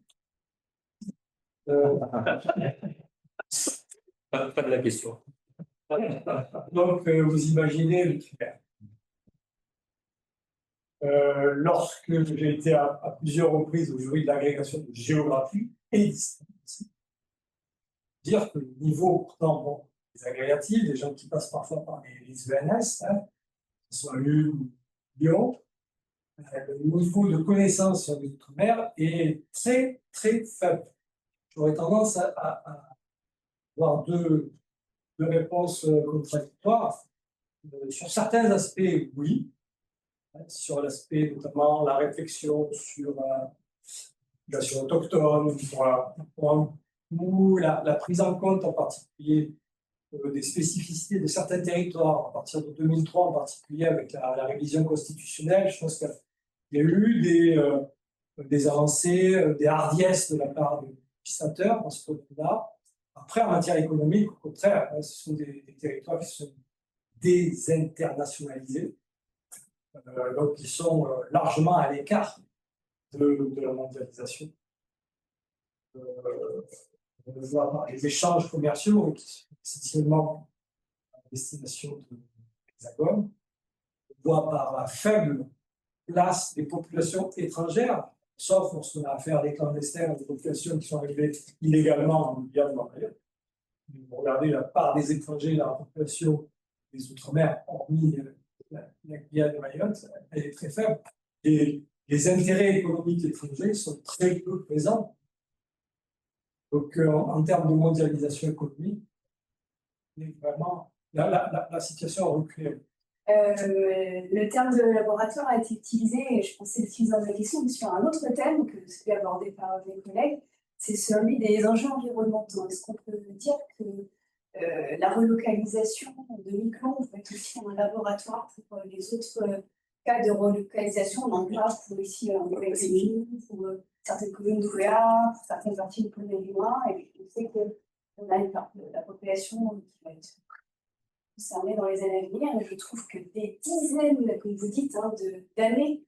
Pas de la question. Donc, vous imaginez, lorsque j'ai été à plusieurs reprises au jury de l'agrégation de géographie et d'histoire, dire que le niveau, pourtant, bon, des agrégatifs, des gens qui passent parfois par les ENS, que ce soit l'UM ou Lyon, le niveau de connaissance sur les Outre-mer est très, très faible. J'aurais tendance à avoir deux réponses contradictoires. Sur certains aspects, oui. Sur l'aspect notamment la réflexion sur la population autochtone, ou la prise en compte en particulier des spécificités de certains territoires, à partir de 2003 en particulier avec la révision constitutionnelle. Je pense qu'il y a eu des avancées, des hardiesses de la part des législateurs dans ce côté-là. Après, en matière économique, au contraire, ce sont des territoires qui sont désinternationalisés, donc qui sont largement à l'écart de la mondialisation. On le voit par les échanges commerciaux qui sont essentiellement à destination de l'Hexagone. On voit par la faible place des populations étrangères, sauf lorsqu'on a affaire à des clandestins, des populations qui sont arrivées illégalement en Guyane ou ailleurs. Regardez la part des étrangers dans la population des Outre-mer, hormis la Guyane et Mayotte, elle est très faible. Et les intérêts économiques étrangers sont très peu présents. Donc, en termes de mondialisation économique, vraiment, la situation a reculé. Le terme de laboratoire a été utilisé, et je pensais l'utiliser dans ma question, mais sur un autre thème que celui abordé par mes collègues, c'est celui des enjeux environnementaux. Est-ce qu'on peut dire que la relocalisation de Miquelon va être aussi un laboratoire pour les autres cas de relocalisation en Angleterre, pour ici en Nouvelle-Zélande, pour certaines communes d'Ouvéa, pour certaines parties de Côte-d'Ivoire, et on sait qu'on a une part de la population qui va être concernée dans les années à venir. Je trouve que des dizaines, comme vous dites, d'années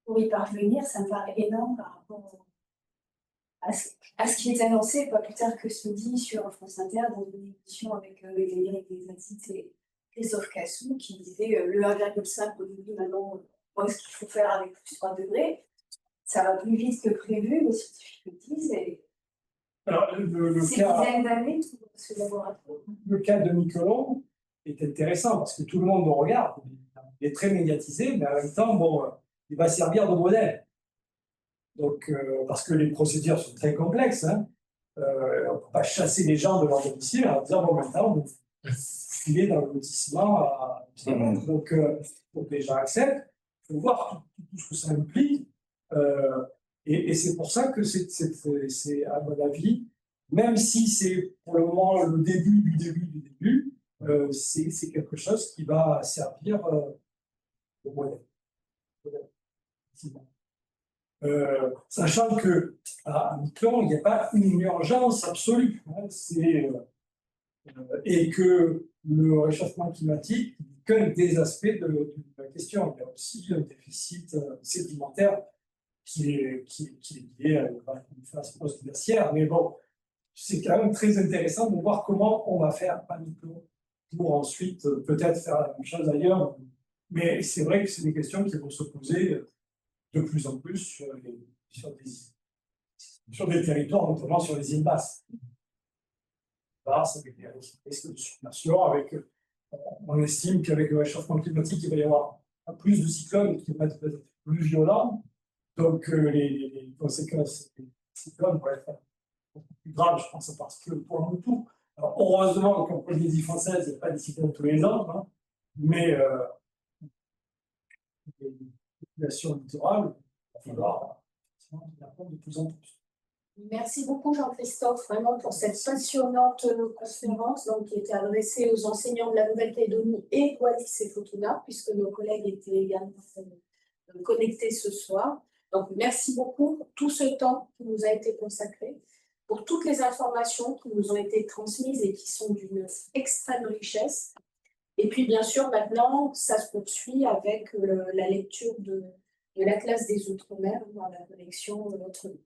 pour y parvenir, ça me paraît énorme par rapport à ce qui est annoncé, pas plus tard que ce midi sur France Inter, dans une émission avec Eric Desatites et Christophe Cassou, qui disait le 1,5 aujourd'hui, maintenant, ce qu'il faut faire avec plus 3 degrés. Ça va plus vite que prévu, les scientifiques le disent. Et alors, c'est une dizaine d'années pour ce laboratoire. Le cas de Miquelon est intéressant parce que tout le monde le regarde. Il est très médiatisé, mais en même temps, bon, il va servir de modèle. Donc, parce que les procédures sont très complexes, hein. On ne peut pas chasser les gens de leur domicile en disant bon, maintenant, vous filez dans le lotissement. Donc, les gens acceptent. Il faut voir tout ce que ça implique. Et c'est pour ça que c'est, à mon avis, même si c'est pour le moment le début du début, c'est quelque chose qui va servir de modèle. Sachant qu'à Miquelon, il n'y a pas une urgence absolue, hein, et que le réchauffement climatique n'est qu'un des aspects de la question. Il y a aussi un déficit sédimentaire qui est lié à une phase post-glaciaire. Mais bon, c'est quand même très intéressant de voir comment on va faire à Miquelon pour ensuite peut-être faire la même chose ailleurs. Mais c'est vrai que c'est des questions qui vont se poser de plus en plus sur des territoires, notamment sur les îles basses. Avec des risques de submersion, on estime qu'avec le réchauffement climatique, il va y avoir plus de cyclones qui vont être peut-être plus violents. Donc, les conséquences des cyclones vont être beaucoup plus graves, je pense, en particulier pour le tout. Alors, heureusement qu'en Polynésie française, il n'y a pas de cyclones tous les ans, hein, mais les populations littorales, il va falloir tenir compte de plus en plus. Merci beaucoup Jean-Christophe, vraiment pour cette passionnante conférence qui était adressée aux enseignants de la Nouvelle-Calédonie et Wallis-et-Futuna, puisque nos collègues étaient également connectés ce soir. Donc merci beaucoup pour tout ce temps qui nous a été consacré, pour toutes les informations qui nous ont été transmises et qui sont d'une extrême richesse. Et puis bien sûr maintenant, ça se poursuit avec la lecture de l'Atlas des Outre-mer dans la collection Notre Vie.